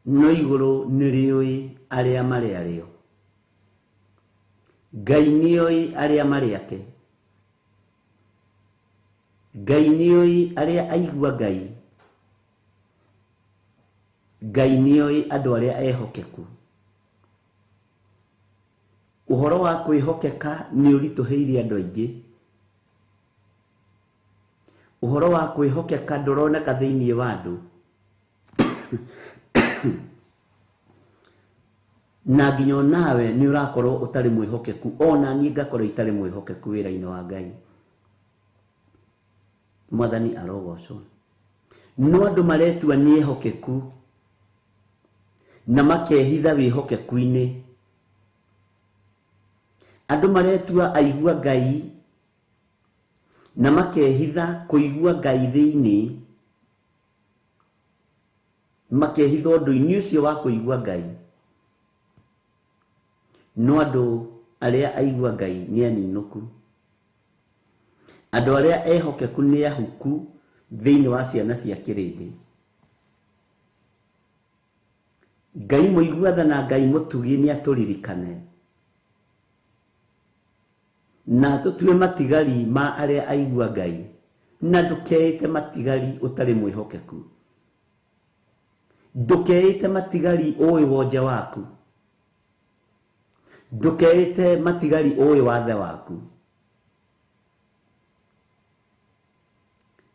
[SPEAKER 2] No igũrũ nĩ rĩũĩ arĩa marĩ arĩo, Ngai nĩoĩ arĩa marĩ ake, Ngai nĩoĩ arĩa aigua Ngai, Ngai nĩoĩ andũ arĩa ehokeku. Ũhoro wa kwĩhokeka nĩ ũritũhĩire andũ aingĩ. Ũhoro wa kwĩhokeka ndũroneka thĩinĩ wa andũ. Na nginya onawe nĩ ũrakorwo ũtarĩ mwĩhokeku, ona niĩ ngakorwo itarĩ mwĩhokeku wĩra-inĩ wa Ngai. Mwathani arogocwo. No andũ maretua nĩ ehokeku na makehitha wĩhokeku-inĩ. Andũ maretua aigua Ngai na makehitha kũigua Ngai thĩinĩ, makehitha ũndũ-inĩ ũcio wa kũigua Ngai. No andũ arĩa aigua Ngai nĩ aninũku, andũ arĩa ehokeku nĩ ahuku thĩinĩ wa ciana cia kĩrĩndĩ. Ngai mũiguatha na Ngai mũtugi nĩ atũririkane, na tũtue matigari ma arĩa aigua Ngai, na ndũkeĩte matigari ũtarĩ mwĩhokeku. Ndũkeĩte matigari ũĩ wonja waku, ndũkeĩte matigari ũĩ wathe waku,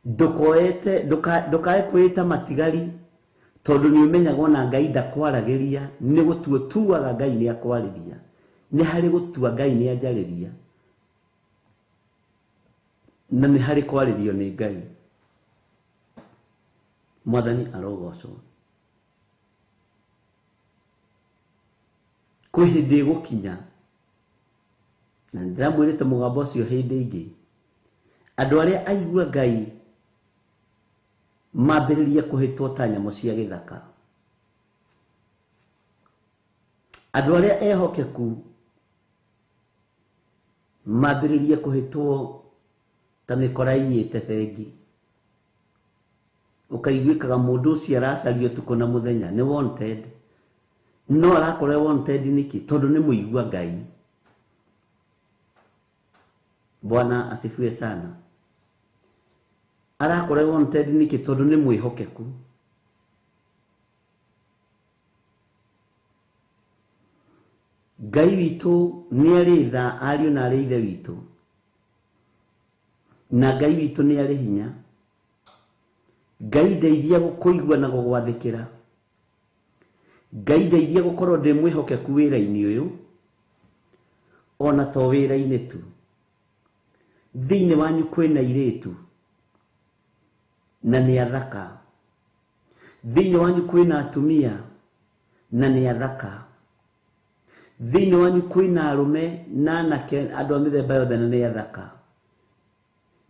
[SPEAKER 2] ndũkae kwĩĩta matigari tondu ni umenyaga ona Ngai ndakwaragiria ni gutua tuaga Ngai ni akwariria ni hari gutua Ngai ni anjariria na ni hari kwaririo ni Ngai. Mwathani arogocwo. Kwi hindi gukinya na ndamwirite mugambo ucio hindi ingi andu aria aigua Ngai mambiriria kuhitwo ta nyamu cia githaka. Andu aria ehokeku mambiriria kuhitwo ta mikora iyite bengi. Ukaiguikaga mundu ucio aracario tuko na muthenya ni wanted. No arakore wanted niki tondu ni muigua Ngai. Bwana asifiwe sana. Arakore wanted niki tondu ni mwihokeku. Ngai witu ni aritha ariu na ari ithe witu. Na Ngai witu ni ari hinya. Ngai ndeithia gukuigua na gugwathikira. Ngai ndeithia gukorwo ndi mwihokeku wira-ini uyu ona to wira-ini tu. Thiini wanyu kwina iritu na ni athaka. Thiini wanyu kwina atumia na ni athaka. Thiini wanyu kwina arume na anake andu a mithemba yothe na ni athaka.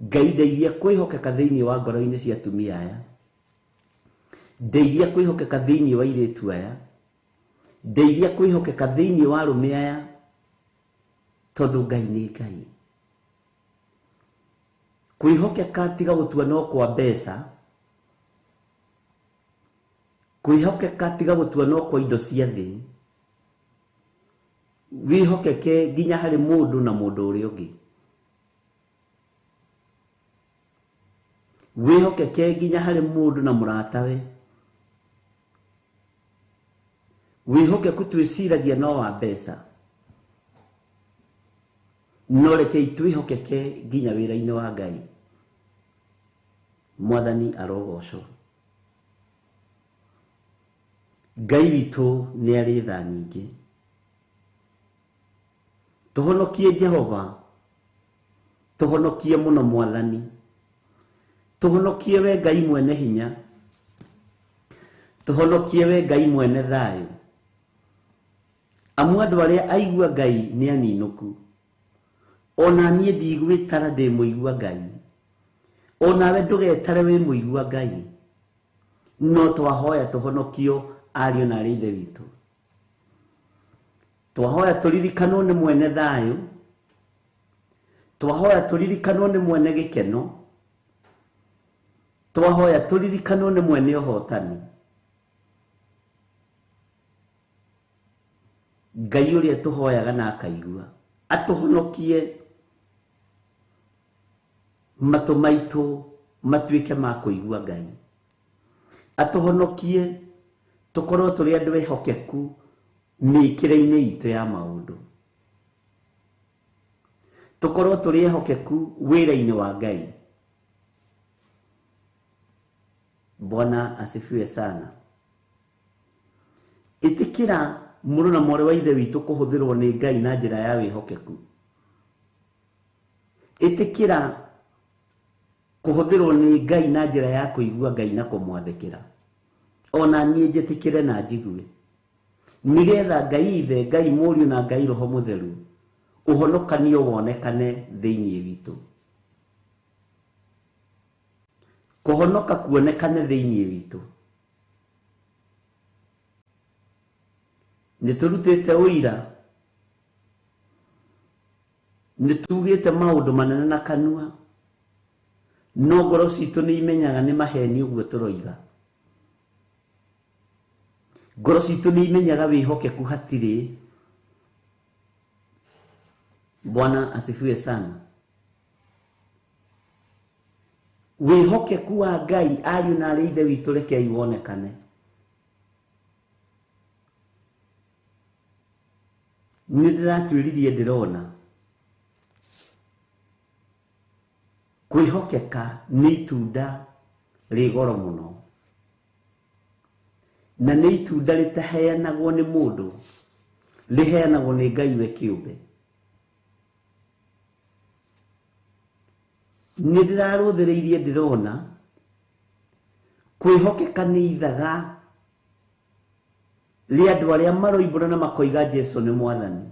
[SPEAKER 2] Ngai ndeithia kwihokeka thiini wa ngoro-ini cia atumia aya. Ndeithia kwihokeka thiini wa iritu aya. Ndeithia kwihokeka thiini wa arume aya tondu Ngai ni Ngai. Kwihokeka tiga gutua no kwa mbeca. Kwihokeka tiga gutua no kwa indo cia thi. Wihokeke nginya hari mundu na mundu uri ungi. Wihokeke nginya hari mundu na muratawe. Wihokeku twiciragia no wa mbeca. No reke twihokeke nginya wira-ini wa Ngai. Mwathani arogocwo. Ngai witu ni ari tha nyingi. Tuhonokie Jehova. Tuhonokie muno Mwathani. Tuhonokie we Ngai mwene hinya. Tuhonokie we Ngai mwene thayu. Amu andu aria aigua Ngai ni aninuku. Ona nie ndigwitara ndi muigua Ngai. Ona we ndugetare we muigua Ngai. No twahoya tuhonokio ariu na ari ithe witu. Twahoya turirikanwo ni mwene thayu. Twahoya turirikanwo ni mwene gikeno. Twahoya turirikanwo ni mwene uhotani. Ngai uria tuhoyaga na akaigua atuhonokie matu maitu matuike ma kuigua Ngai. Atuhonokie tukorwo turi andu ehokeku mikire-ini itu ya maundu. Tukorwo turi ehokeku wira-ini wa Ngai. Bwana asifiwe sana. Itikira muru na more wa ithe witu kuhuthirwo ni Ngai na njira ya wihokeku. Itikira kuhuthirwo ni Ngai na njira ya kuigua Ngai na kumwathikira. Ona nie njitikire na njigue. Nigetha Ngai ithe, Ngai Muriu na Ngai Roho Mutheru uhonokanio wonekane thiini witu. Kuhonoka kuonekane thiini witu. Niturutite uira. Nitugite maundu manene na kanua. No ngoro citu ni imenyaga ni maheni uguo turoiga. Ngoro citu ni imenyaga wihokeku hatiri. Bwana asifiwe sana. Wihokeku wa Ngai ariu na ari ithe witu reke iwonekane. Nĩndĩratwĩririe ndĩrona kwĩhokeka nĩ itunda rĩ goro mũno. na nĩ itunda rĩtaheanagwo nĩ mũndũ, rĩheanagwo nĩ Ngai we kĩũmbe. Nĩ ndĩrarũthĩrĩirie ndĩrona kwĩhokeka nĩ ithaga rĩa andũ arĩa maroimbũra na makoiga Jesũ nĩ Mwathani.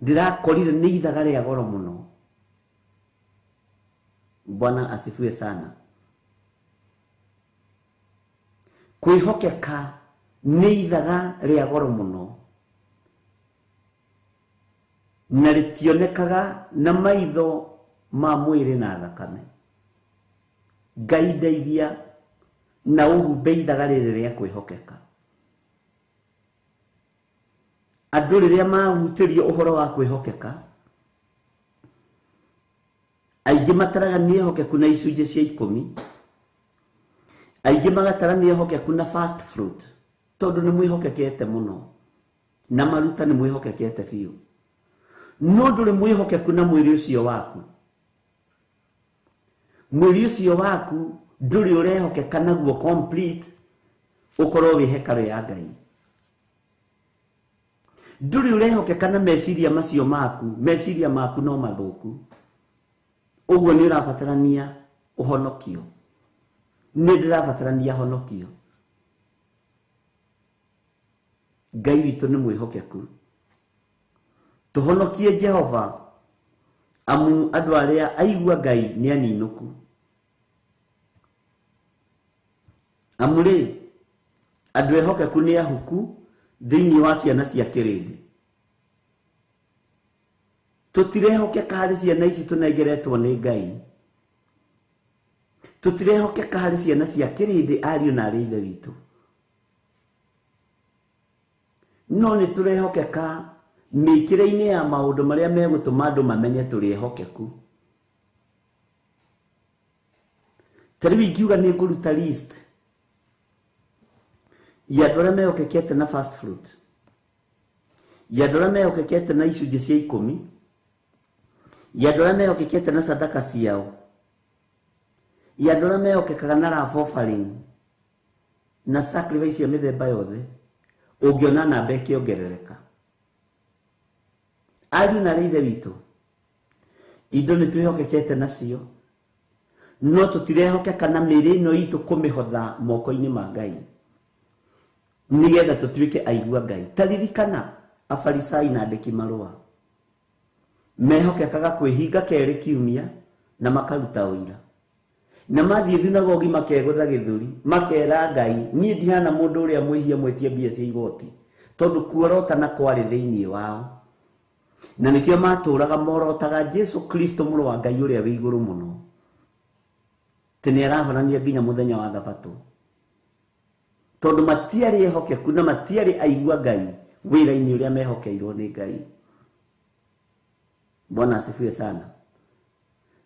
[SPEAKER 2] Ndĩrakorire nĩ ithaga rĩa goro mũno. Bwana asifiwe sana. Kwĩhokeka nĩ ithaga rĩa goro mũno, na rĩtionekaga na maitho ma mwĩrĩ na thakame. Ngai ndeithia na ũhumbe ithaga rĩrĩ rĩa kwĩhokeka. Andũ rĩrĩa mahutĩrio ũhoro wa kwĩhokeka, aingĩ mataraga nĩehokeku na icunjĩ cia 10, aingĩ magatara nĩehokeku na first fruit, tondũ nĩ mwĩhokekete mũno na maruta nĩ mwĩhokekete biũ. No ndũrĩ mwĩhokeku na mwĩrĩ ũcio waku. Mwĩrĩ ũcio waku ndũrĩ ũrehokeka naguo complete ũkorwo wĩ hekarũ ya Ngai. Ndũrĩ ũrehokeka na meciria macio maku, meciria maku no mathũku. Ũguo nĩ ũrabatarania ũhonokio. Nĩ ndĩrabatarania honokio. Ngai witũ nĩ mwĩhokeku. Tũhonokie Jehova, amu andũ arĩa aigua Ngai nĩ aninũku. Amu rĩ, andũ ehokeku nĩ ahuku thĩinĩ wa ciana cia kĩrĩndĩ. Tũtirehokeka harĩ ciana ici tũnengeretwo nĩ Ngai. Tũtirehokeka harĩ ciana cia kĩrĩndĩ ariũ na arĩ ithe witũ. No nĩ tũrehokeka mĩkĩre-inĩ ya maũndũ marĩa megũtũma andũ mamenye tũrĩehokeku. Tarĩu ingiuga nĩ ngũruta list ya andũ arĩa mehokekete na first fruit, ya andũ arĩa mehokekete na icunjĩ cia 10, ya andũ arĩa mehokekete na sadaka ciao, ya andũ arĩa mehokekaga na love offering na sacrifice ya mĩthemba yothe, ũngĩona namba ĩkĩongerereka. Ariũ na arĩ ithe witũ, indo nĩ twĩhokekete nacio, no tũtirehokeka na mĩĩrĩ ĩno itũ kũmĩhotha moko-inĩ ma Ngai, nĩgetha tũtuĩke aigua Ngai. Taririkana Afarisai na andĩki marũa mehokekaga kwĩhinga kerĩ kiumia na makaruta ũira, na mathiĩ thinagogi makegũtha gĩthũri, makera Ngai, niĩ ndihana mũndũ ũrĩa mwĩhia mwĩtie mbia cia igoti, tondũ kuorotana kwarĩ thĩinĩ wao. Na nĩkĩo matũraga morotaga Jesũ Kristo mũrũ wa Ngai ũrĩa wĩ igũrũ mũno, tĩ nĩ arahonania nginya mũthenya wa Thabatũ, tondũ matiarĩ ehokeku na matiarĩ aigua Ngai wĩra-inĩ ũrĩa mehokeirwo nĩ Ngai. Bwana asifiwe sana.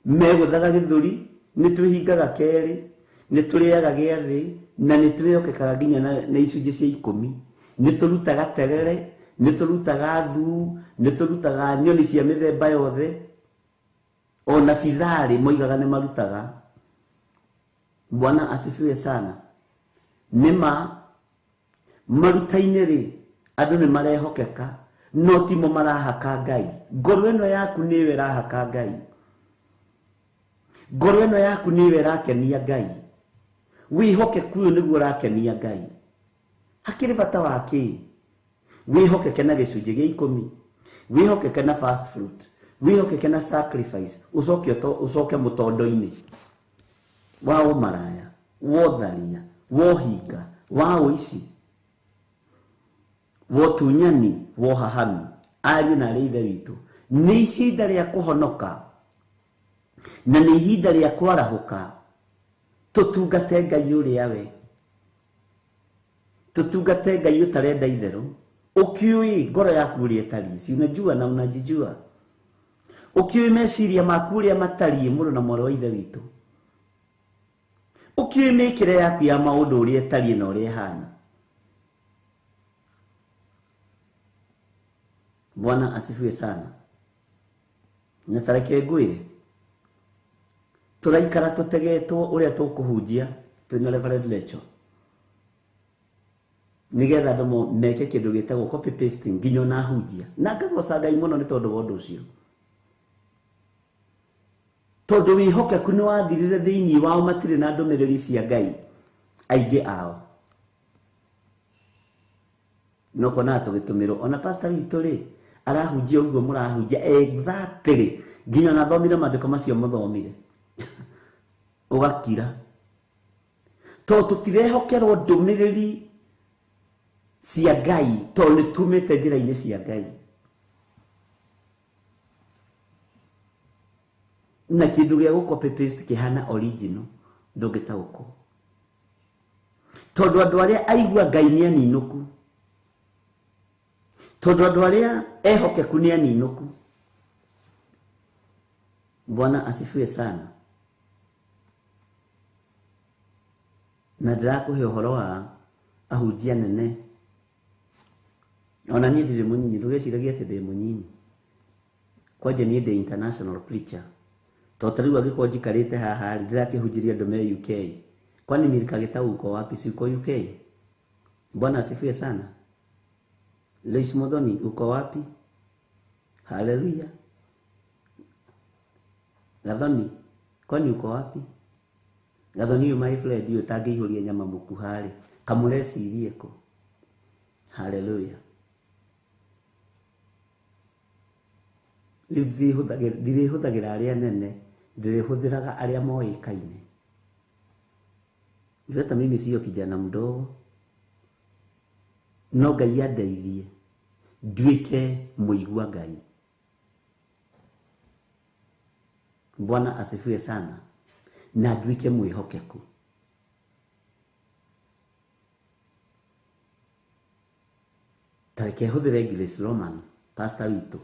[SPEAKER 2] Megũthaga gĩthũri, nĩ twĩhingaga kerĩ, nĩ tũrĩaga gĩathĩ, na nĩ twĩhokekaga nginya na icunjĩ cia 10, nĩ tũrutaga terere, nĩ tũrutaga thuu, nĩ tũrutaga nyoni cia mĩthemba yothe, ona bitharĩ moigaga nĩ marutaga. Bwana asifiwe sana. Nĩma maruta-inĩ rĩ, andũ nĩ marehokeka, no timo marahaka Ngai. Ngoro ĩno yaku nĩwe ĩrahaka Ngai. Ngoro ĩno yaku nĩwe ĩrakenia Ngai. Wĩhokeku ũyũ nĩguo ũrakenia Ngai. Hakĩrĩ bata wa kĩ? Wĩhokeke na gĩcunjĩ gĩa 10, wĩhokeke na first fruit, wĩhokeke na sacrifice, ucoke mũtondo-inĩ wa ũmaraya, wa ũtharia, wa ũhinga, wa ũici, wa ũtunyani, wa ũhahami. Ariũ na arĩ ithe witũ, nĩ ihinda rĩa kũhonoka na nĩ ihinda rĩa kwarahũka. Tũtungate Ngai ũrĩa we, tũtungate Ngai ũtarenda itherũ. Ukiui ngoro yaku ũrĩa ĩtariĩ, si unajua na unajijua. Ukiui meciria maku ũrĩa matariĩ, mũrũ na mwarĩ wa ithe witũ. Ukiui mĩkĩre yaku ya maũndũ ũrĩa ĩtariĩ na ũrĩa ĩhana. Bwana asifiwe sana. Na tareke ngwĩre, tũraikara tũtegetwo ũrĩa tũkũhunjia twĩna Reverend Lecho. nigetha ndomo meke kindu gitagwo copy pasting nginyo na hunjia na ngagoca Ngai muno ni tondu wa undu ucio tondu wihokeku ni wathirire thiini wao matire na ndumiriri cia Ngai aingi ao no kona tugitumiro ona pastor witu ri arahunjia uguo murahunjia exactly nginyo na thomire mandiko macio muthomire ugakira to tutirehokerwo ndumiriri cia Ngai to ni tumite njira-ini cia Ngai na kindu gia copy paste kihana original ndungitauko tondu andu aria aigua Ngai ni aninuku tondu andu aria ehokeku ni aninuku. Bwana asifiwe sana. Na ndirakuhe uhoro wa ahunjia nene ona ni ndire munyinyi ndugeciragia ati ndi munyinyi kwaje ni ndi international preacher to tariu agiko njikarite haha ndirakihunjiria andu me UK kwani Milka Gitau wapi siko UK. Bwana asifiwe sana. Lois Modoni uko wapi? Haleluya. Gathoni kwani uko wapi? Gathoni my friend yu tangihuria nyama mukuhari kamurecirie ko. Haleluya. Ndirihuthagira aria nene ndirihuthiraga aria moikaine. Hata mimi sio kijana mdogo no Ngai andeithie nduike muigua Ngai. Bwana asifiwe sana. Na nduike mwihokeku. Tareke huthire Grace Roman pastor witu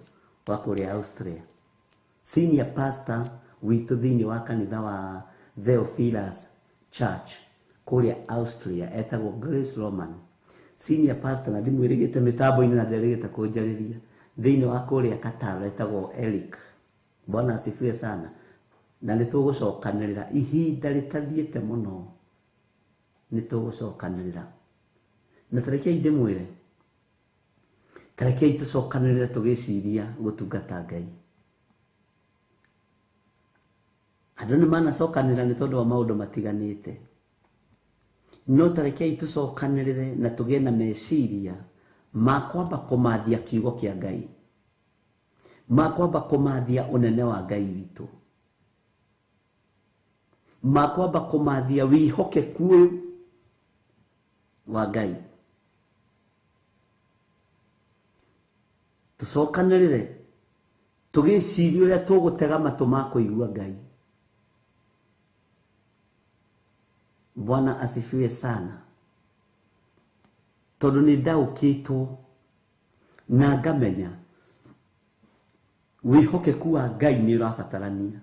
[SPEAKER 2] wa kuria Austria, senior pastor witu thiini wa kanitha wa Theophilus Church kuria Austria etagwo Grace Roman, senior pastor na ndimwirigite mitambo-ini na ndirigite kunjariria thiini wa kuria Qatar etagwo Eric. Bwana asifiwe sana. Na nitugucokanirira ihinda ritathiete muno nitugucokanirira na tarekei ndimwire tarekei tucokanirire tugiciria gutungata Ngai. Andu ni manacokanirira ni tondu wa maundu matiganite no tarekei tucokanirire na tugie na meciria makwamba kumathia kiugo kia Ngai, makwamba kumathia unene wa Ngai witu, makwamba kumathia wihokeku wa Ngai. Tucokanirire tugiciria uria tugutega matu ma kuigua Ngai. Bwana asifiwe sana. Tondu ni ndaukitwo na ngamenya wihokeku wa Ngai ni urabatarania.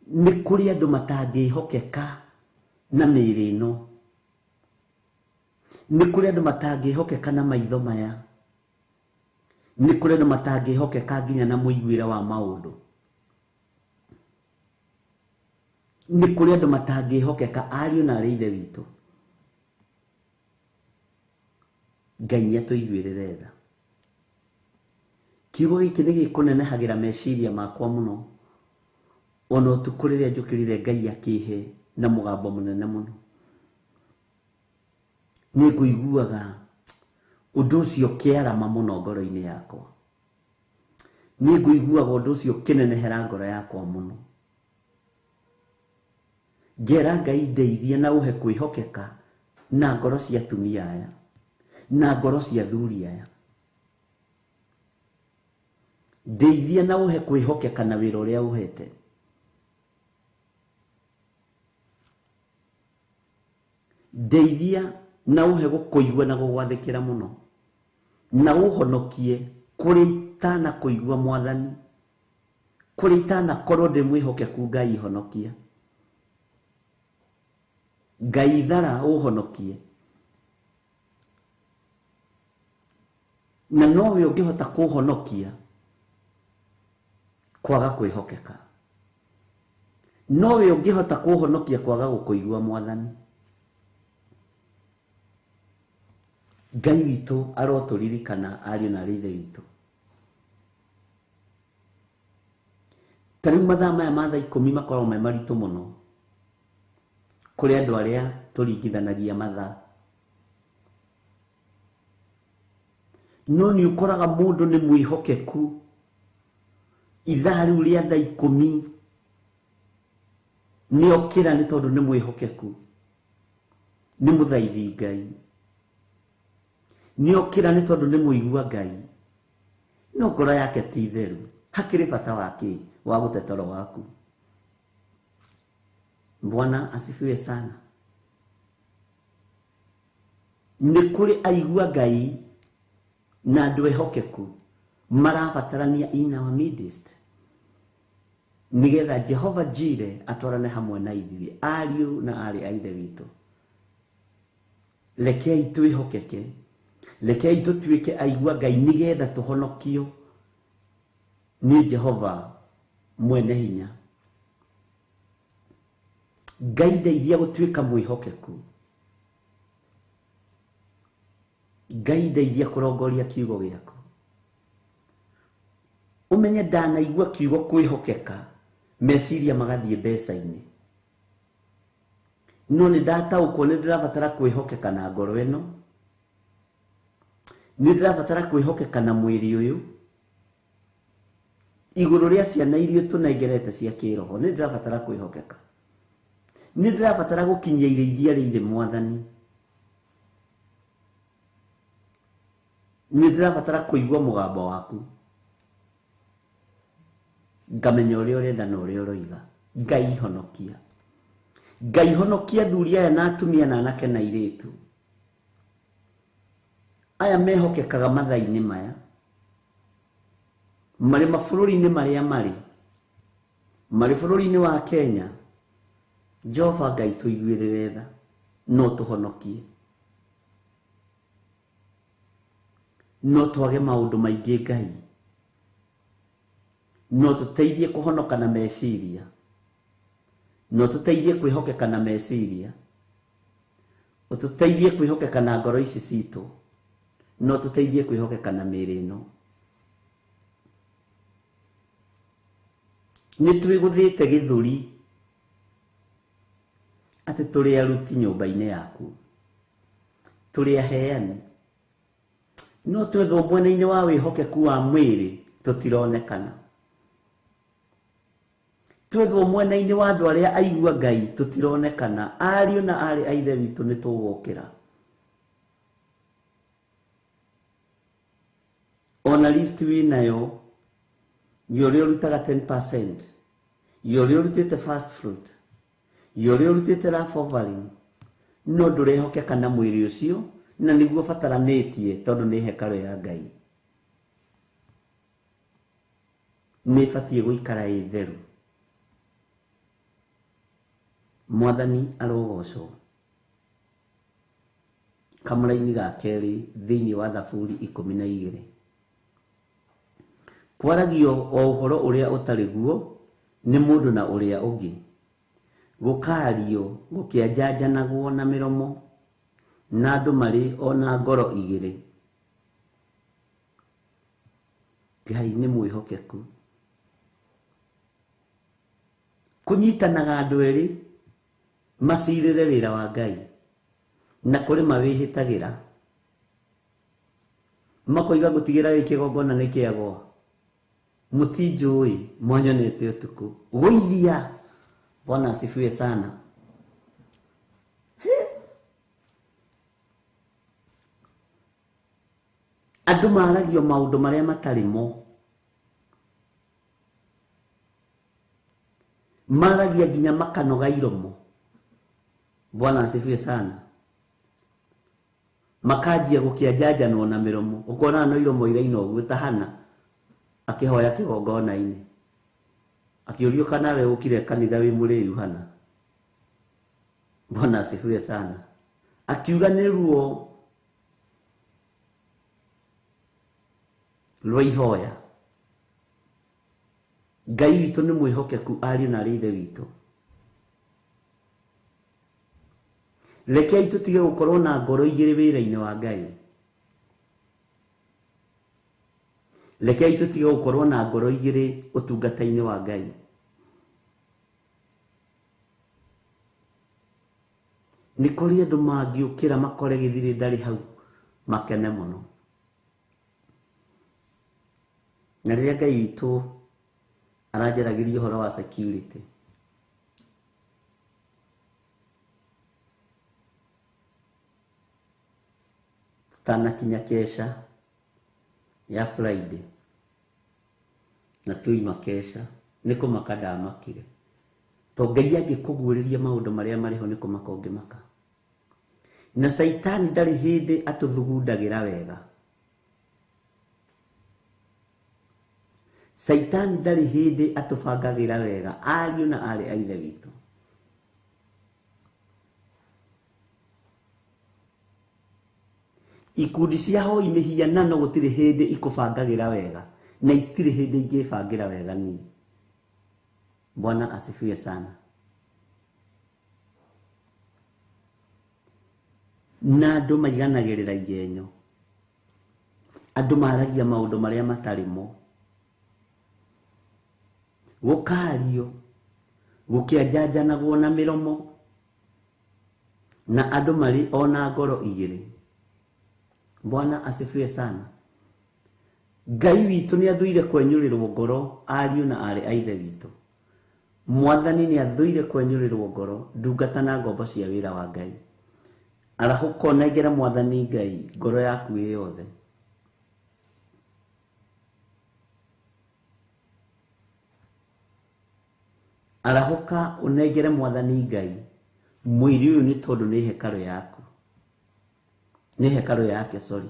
[SPEAKER 2] Ni kuri andu matangihokeka na mĩĩrĩ ĩno, ni kuri andu matangihokeka na maitho maya, ni kuri andu matangihokeka nginya na muiguire wa maundu, ni kuri andu matangihokeka ariu na ari ithe witu. Ngai ni atuiguirire tha. Kiugo giki ni gikunenehagira meciria makwa muno ono tukuriria njukirire Ngai akihe na mugambo munene muno. Ni nguiguaga undu ucio kiarama muno ngoro-ini yakwa, ni nguiguaga undu ucio kinenehera ngoro yakwa muno. Ngera Ngai ndeithie na uhe kwihokeka na ngoro cia atumia aya na ngoro cia athuri aya. Ndeithie na uhe kwihokeka na wira uria uhete. Ndeithia na uhe gukuigua na gugwathikira muno na uhonokie kuri tana kuigua Mwathani, kuri tana korwo ndi mwihokeku Ngai honokia. Ngai thara uhonokie. Na nowe ungihota kuhonokia kwaga kwihokeka. no we ungihota kuhonokia kwaga gukuigua Mwathani. Ngai witũ aroturirikana ariũ na ithe witũ. Tarĩu mathaa maya ma thaa 10 makoragwo me maritũ mũno kũrĩ andũ arĩa tũringithanagia mathaa. No nĩ ũkoraga mũndũ nĩ mwĩhokeku ithaa rĩu rĩa thaa 10 nĩ okĩra nĩ tondũ nĩ mwĩhokeku, nĩ mũthaithi Ngai, nĩ okĩra nĩ tondũ nĩ mũigua Ngai, no ngoro yake ti theru. Hakĩrĩ bata wake wa gũtetero waku. Bwana asifiwe sana. Nĩ kũrĩ aigua Ngai na andũ ehokeku marabatarania in our midst, nigetha Jehova Jireh atwarane hamwe na ithuĩ ariũ na arĩ a ithe witũ. Rekei twĩhokeke, rekei tũtuĩke aigua Ngai nigetha tũhonokio nĩ Jehova mwene hinya. Ngai ndeithia gũtuĩka mwĩhokeku. Ngai ndeithia kũrongoria kiugo gĩaku. Umenye ndanaigua kiugo kwĩhokeka meciria magathiĩ mbeca-inĩ. No nĩ ndataũkwo nĩ ndĩrabatara kwĩhokeka na ngoro ĩno, nĩ ndĩrabatara kwĩhokeka na mwĩrĩ ũyũ, igũrũ rĩa ciana iria tũnengerete cia kĩroho. Nĩ ndĩrabatara kwĩhokeka, nĩ ndĩrabatara gũkinyia irĩithia rĩrĩ Mwathani, nĩ ndĩrabatara kũigua mũgambo waku, ngamenya ũrĩa ũrenda na ũrĩa ũroiga. Ngai honokia, Ngai honokia athuri aya na atumia na anake na airĩtu aya mehokekaga mathaa-inĩ maya, marĩ mabũrũri-inĩ marĩa marĩ bũrũri-inĩ wa Kenya. Jehova Ngai tũiguĩrĩre tha, no tũhonokie, no twage maũndũ maingĩ Ngai, no tũteithie kũhonoka na meciria, no tũteithie kwĩhokeka na meciria, tũteithie kwĩhokeka na ngoro ici citũ, no tũteithie kwĩhokeka na mĩĩrĩ ĩno. Nĩ twĩgũthĩte gĩthũri atĩ tũrĩ aruti nyũmba-inĩ yaku, tũrĩ aheani, no twethwo mwena-inĩ wa wĩhokeku wa mwĩrĩ tũtironekana. Twethwo mwena-inĩ wa andũ arĩa aigua Ngai tũtironekana. Ariũ na arĩ a ithe witũ nĩ tũgũkĩra. Ona list wĩnayo, yũrĩa ũrutaga 10%, yũrĩa ũrutĩte first fruit, yũrĩa ũrutĩte love offering, no ndũrehokeka na mwĩrĩ ũcio, na nĩguo bataranĩtie tondũ nĩ hekarũ ya Ngai. Nĩ batiĩ gũikara ĩ theru. Mwathani arogocwo. Kamũra-inĩ ga kerĩ thĩinĩ wa Thaburi 12 kwaragio o ũhoro ũrĩa ũtarĩ guo nĩ mũndũ na ũrĩa ũngĩ, gũkaario gũkĩanjanjanagwo na mĩromo na andũ marĩ ona ngoro igĩrĩ. Ngai nĩ mwĩhokeku. Kũnyitanaga andũ erĩ macirĩre wĩra wa Ngai, na kũrĩ mawĩhĩtagĩra makoiga gũtigĩra gĩkĩgongona nĩ kĩagwa, mũtinjũĩ mwanyonete ũtukũ gũithia. Bwana asifiwe sana. Andũ maragio maũndũ marĩa matarĩ mo, maragia nginya makanoga iromo. Bwana asifiwe sana. Makanjia gũkĩanjanjanwo na mĩromo, ũkona no iromo iraina ũguo tahana akĩhoya kĩgongona-inĩ, akĩũrio kana we ũkire kanitha wĩ mũrĩu hana. Bwana asifiwe sana. Akiuga nĩ ruo rwa ihoya. Ngai witũ nĩ mwĩhokeku ariũ na arĩ ithe witũ. Rekei tutige gukorwo na ngoro igĩrĩ wĩra-inĩ wa Ngai. Rekei tutige gukorwo na ngoro igĩrĩ ũtungata-inĩ wa Ngai. Nĩ kũrĩ andũ mangĩũkĩra makore gĩthirĩ ndarĩ hau makene mũno. Na rĩrĩa Ngai witũ aranjaragĩria ũhoro wa security, tutanakinya kesha ya Friday na tuima kesha, nĩ kũmaka ndamakire. To Ngai angĩkũguũrĩria maũndũ marĩa marĩ ho nĩ kũmaka ũngĩmaka. Na Saitani ndarĩ hĩndĩ atũthugundagĩra wega. Saitani ndarĩ hĩndĩ atũbangagĩra wega, ariũ na arĩ a Ithe witũ. Ikundi cia hoi mĩhianano gũtirĩ hĩndĩ ikũbangagĩra wega, na itirĩ hĩndĩ ingĩbangĩra wega niĩ. Bwana asifiwe sana. Na andũ maiganagĩrĩra igenyo, andũ maragia maũndũ marĩa matarĩ mo, gũkario, gũkĩanjanjanagwo na mĩromo, na andũ marĩ ona ngoro igĩrĩ. Bwana asifiwe sana. Ngai witũ nĩ athuire kwenyũrĩrwo ngoro ariũ na arĩ a Ithe witũ. Mwathani nĩ athuire kwenyũrĩrwo ngoro ndungata na ngombo cia wĩra wa Ngai. Arahũka ũnengera Mwathani Ngai ngoro yaku ĩ yothe. Arahũka ũnengere Mwathani Ngai mwĩrĩ ũyũ nĩ tondũ nĩ hekarũ yaku. Nĩ hekarũ yake, sorry.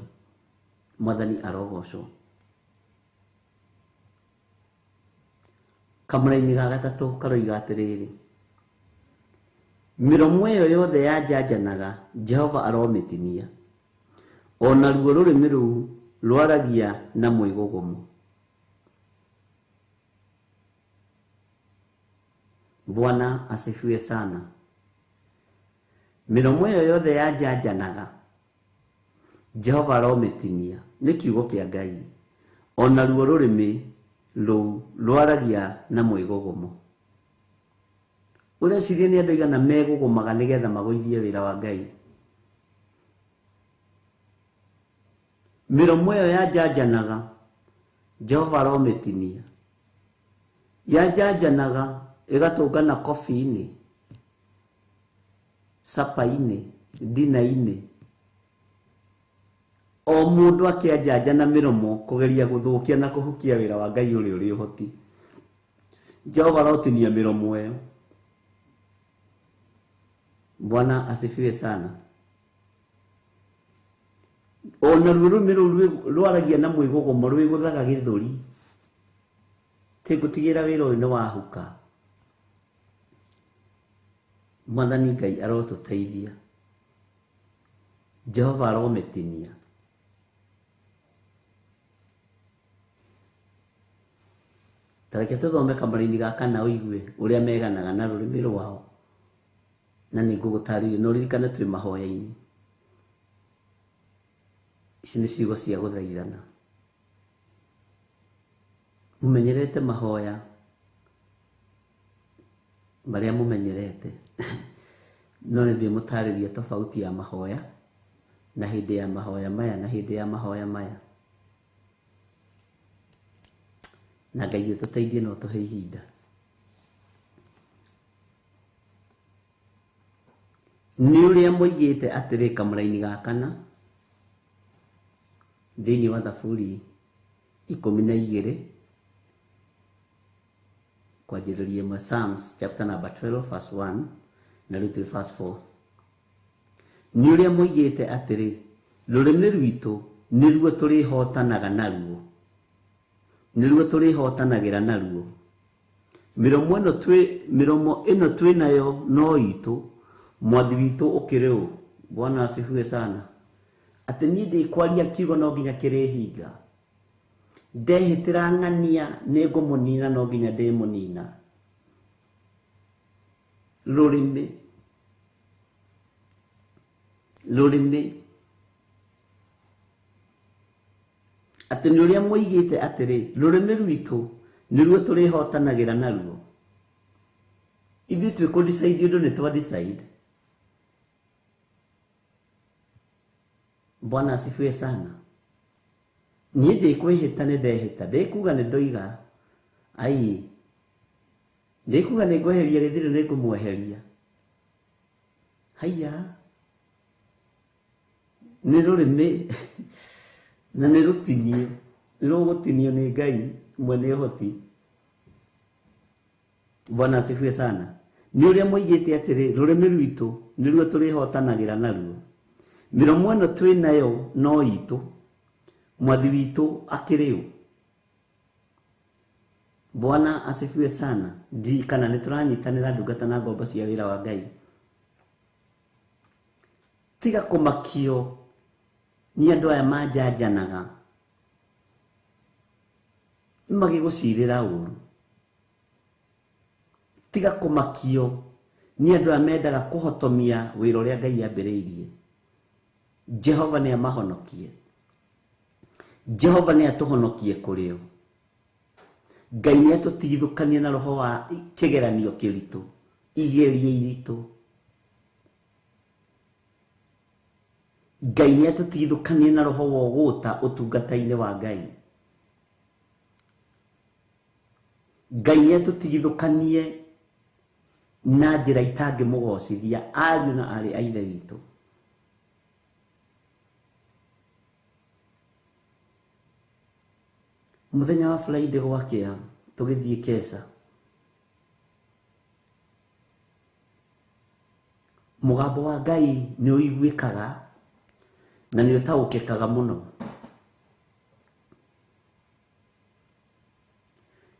[SPEAKER 2] Mwathani arogocwo. Kamũra-inĩ ga gatatũ karoiga atĩrĩrĩ, mĩromo ĩyo yothe yanjanjanaga Jehova aromĩtinia, ona ruo rũrĩmĩ rũu rwaragia na mwĩgũgũmo. Bwana asifiwe sana. Mĩromo ĩyo yothe yanjanjanaga Jehova aromĩtinia, nĩ kiugo kĩa Ngai, ona ruo rũrĩmĩ rũu rwaragia na mwĩgũgũmo. Ũreciria nĩ andũ aigana megũgũmaga nĩgetha magũithie wĩra wa Ngai? Mĩromo ĩyo yanjanjanaga Jehova aromĩtinia, yanjanjanaga ĩgatũngana kobi-inĩ, sapa-inĩ, dina-inĩ, o mũndũ akĩanjanja mĩromo kũgeria gũthũkia na kũhukia wĩra wa Ngai ũrĩa ũrĩ ũhoti. Jehova arotinia mĩromo ĩyo. Bwana asifiwe sana. Ona ruo rũrĩmĩ rwaragia na mwĩgũgũmo rwĩgũthaga gĩthũri, tigũtigĩra wĩra ũyũ nĩ wahuka. Mwathani Ngai arotũteithia. Jehova aromĩtinia. Tareke tũthome kamũra-inĩ ga kana ũigue ũrĩa meganaga na rũrĩmĩ rwao, na nĩ ngũgũtarĩria na ũririkane twĩ mahoya-inĩ. Ici nĩ ciugo cia gũthaithana. Mũmenyerete mahoya marĩa mũmenyerete, no nĩ ndĩmũtarĩria tofauti ya mahoya na hĩndĩ ya mahoya maya na hĩndĩ ya mahoya maya. Na Ngai ũtũteithie na ũtũhe ihinda. Nĩ ũrĩa moigĩte atĩrĩ kamũra-inĩ ga kana thĩinĩ wa Thaburi 12 kwanjĩrĩria mwa Psalms chapter number 12 verse 1 na rĩu twĩ verse 4. Nĩ ũrĩa moigĩte atĩrĩ rũrĩmĩ rwitũ nĩruo tũrĩhotanaga naruo, nĩruo tũrĩhotanagĩra naruo. Mĩromo ĩno twĩ nayo no itũ, Mwathi witũ ũkĩrĩ ũ. Bwana asifiwe sana. Atĩ niĩ ndĩkwaria kiugo no nginya kĩrĩhinga. Ndehĩtĩra ng'ania nĩ ngũmũnina no nginya ndĩmũnina. Rũrĩmĩ rurimi ati ni uria muigite atiri rurimi rwitu niruo turihotanagira naruo ithuĩ twĩ kũ decide undu ni twa decide. Bwana asifiwe sana. Niĩ ndikwĩhĩta nĩ ndehĩta, ndikuga nĩ ndoiga ai ndikuga nĩ ngweheria gĩthirĩ nĩ ngũmweheria. Haiya nĩ rũrĩmĩ na nĩ rũtinio, nĩ rũgũtinio nĩ Ngai mwene ũhoti. Bwana asifiwe sana. Nĩ ũrĩa moigĩte atĩrĩ rũrĩmĩ rwitũ nĩruo tũrĩhotanagĩra naruo, mĩromo ĩno twĩ nayo no itũ, mwathi witũ akĩrĩ ũ. Bwana asifiwe sana. Ndi kana nĩ tũranyitanĩra ndungata na ngombo cia wĩra wa Ngai. Tiga kũmakio nĩ andũ aya manjanjanaga magĩgũcirĩra ũru. Tiga kũmakio nĩ andũ aya mendaga kũhotomia wĩra ũrĩa Ngai ambĩrĩirie. Jehova nĩ amahonokie. Jehova nĩ atũhonokie kũrĩ o. Ngai nĩ atũtigithũkanie na roho wa kĩgeranio kĩritũ, igerio iritũ. Ngai nĩ atũtigithũkanie na roho wa ũgũta ũtungata-inĩ wa Ngai. Ngai nĩ atũtigithũkanie na njĩra itangĩmũgocithia ariũ na arĩ a ithe witũ. Mũthenya wa Friday gwakĩa tũgĩthiĩ Kesa, mũgambo wa Ngai nĩ ũiguĩkaga na nĩ ũtaũkĩkaga mũno,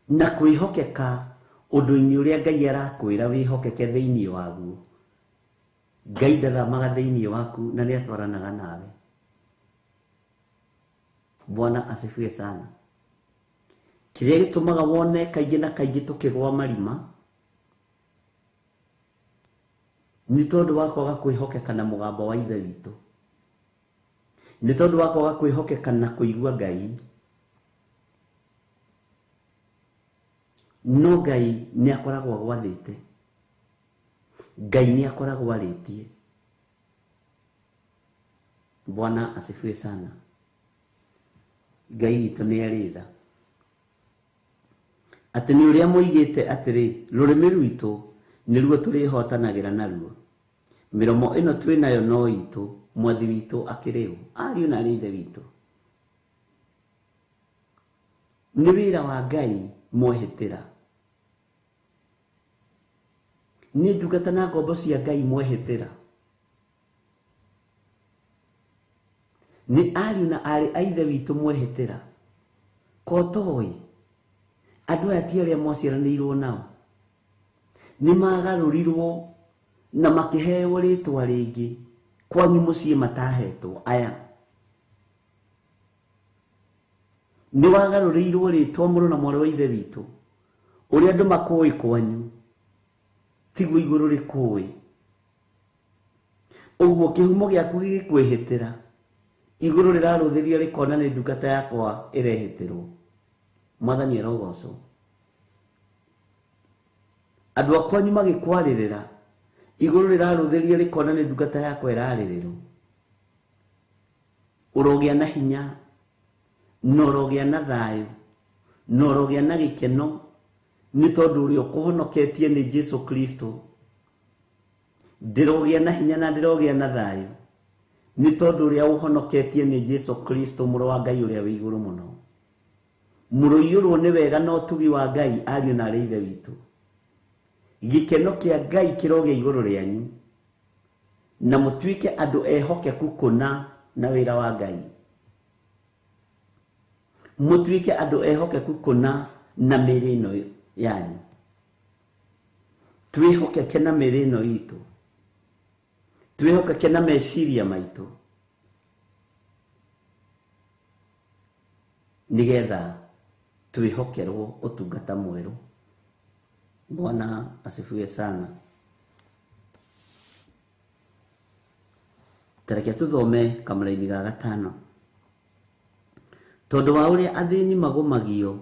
[SPEAKER 2] na kwĩhokeka ũndũ-inĩ ũrĩa Ngai arakwĩra wĩhokeke thĩinĩ waguo. Ngai ndathamaga thĩinĩ waku na nĩ atwaranaga nawe. Bwana asifiwe sana. Kĩrĩa gĩtũmaga wone kaingĩ na kaingĩ tũkĩgwa marima nĩ tondũ wa kwaga kwĩhokeka na mũgambo wa ithe witũ, nĩ tondũ wa kwaga kwĩhokeka na kũigua Ngai. No Ngai nĩ akoragwo agwathĩte, Ngai nĩ akoragwo arĩtie. Bwana asifiwe sana. Ngai witũ nĩ arĩ tha. Atĩ nĩ ũrĩa moigĩte atĩrĩ rũrĩmĩ rwitũ nĩruo tũrĩhotanagĩra naruo, mĩromo ĩno twĩ nayo no itũ, mwathi witũ akĩrĩ ũ. Ariũ na arĩ ithe witũ, nĩ wĩra wa Ngai mwehĩtĩra, nĩ ndungata na ngombo cia Ngai mwehĩtĩra, nĩ ariũ na arĩ a ithe witũ mwehĩtĩra. Ko toĩ andũ aya ti arĩa mwaciaranĩirwo nao, nĩ magarũrirwo na makĩheo rĩtwa rĩngĩ kwanyu mũciĩ matahetwo. Aya nĩ wagarũrĩirwo rĩtwa mũrũ na mwarĩ wa ithe witũ, ũrĩa andũ makũĩ kwanyu tiguo igũrũ rĩkũĩ. Ũguo kĩhumo gĩaku gĩgĩkwĩhĩtĩra, igũrũ rĩrarũthĩria rĩkona nĩ ndungata yakwa ĩrehĩtĩrwo. Mwathani arogocwo. Andũ a kwanyu magĩkwarĩrĩra, igũrũ rĩrarũthĩria rĩkona nĩ ndungata yakwa ĩrarĩrĩrwo. Ũrogĩa na hinya, na ũrogĩa na thayũ, na ũrogĩa na gĩkeno, nĩ tondũ ũrĩa ũkũhonoketie nĩ Jesũ Kristo. Ndĩrogĩa na hinya na ndĩrogĩa na thayũ nĩ tondũ ũrĩa ũhonoketie nĩ Jesũ Kristo, mũrũ wa Ngai ũrĩa wĩ igũrũ mũno. Mũrũiyũrwo nĩ wega na ũtugi wa Ngai, ariũ na arĩ ithe witũ. Gĩkeno kĩa Ngai kĩrogĩa igũrũ rĩanyu, na mũtuĩke andũ ehokeku kũna na wĩra wa Ngai. Mũtuĩke andũ ehokeku kũna na mĩĩrĩ ĩno yanyu. Twĩhokeke na mĩĩrĩ ĩno itũ, twĩhokeke na meciria maitũ, nĩgetha twĩhokerwo ũtungata mwerũ. Bwana asifiwe sana. Tareke tuthome kamara-ini ga gatano. Tondu wa uria athini magumagio,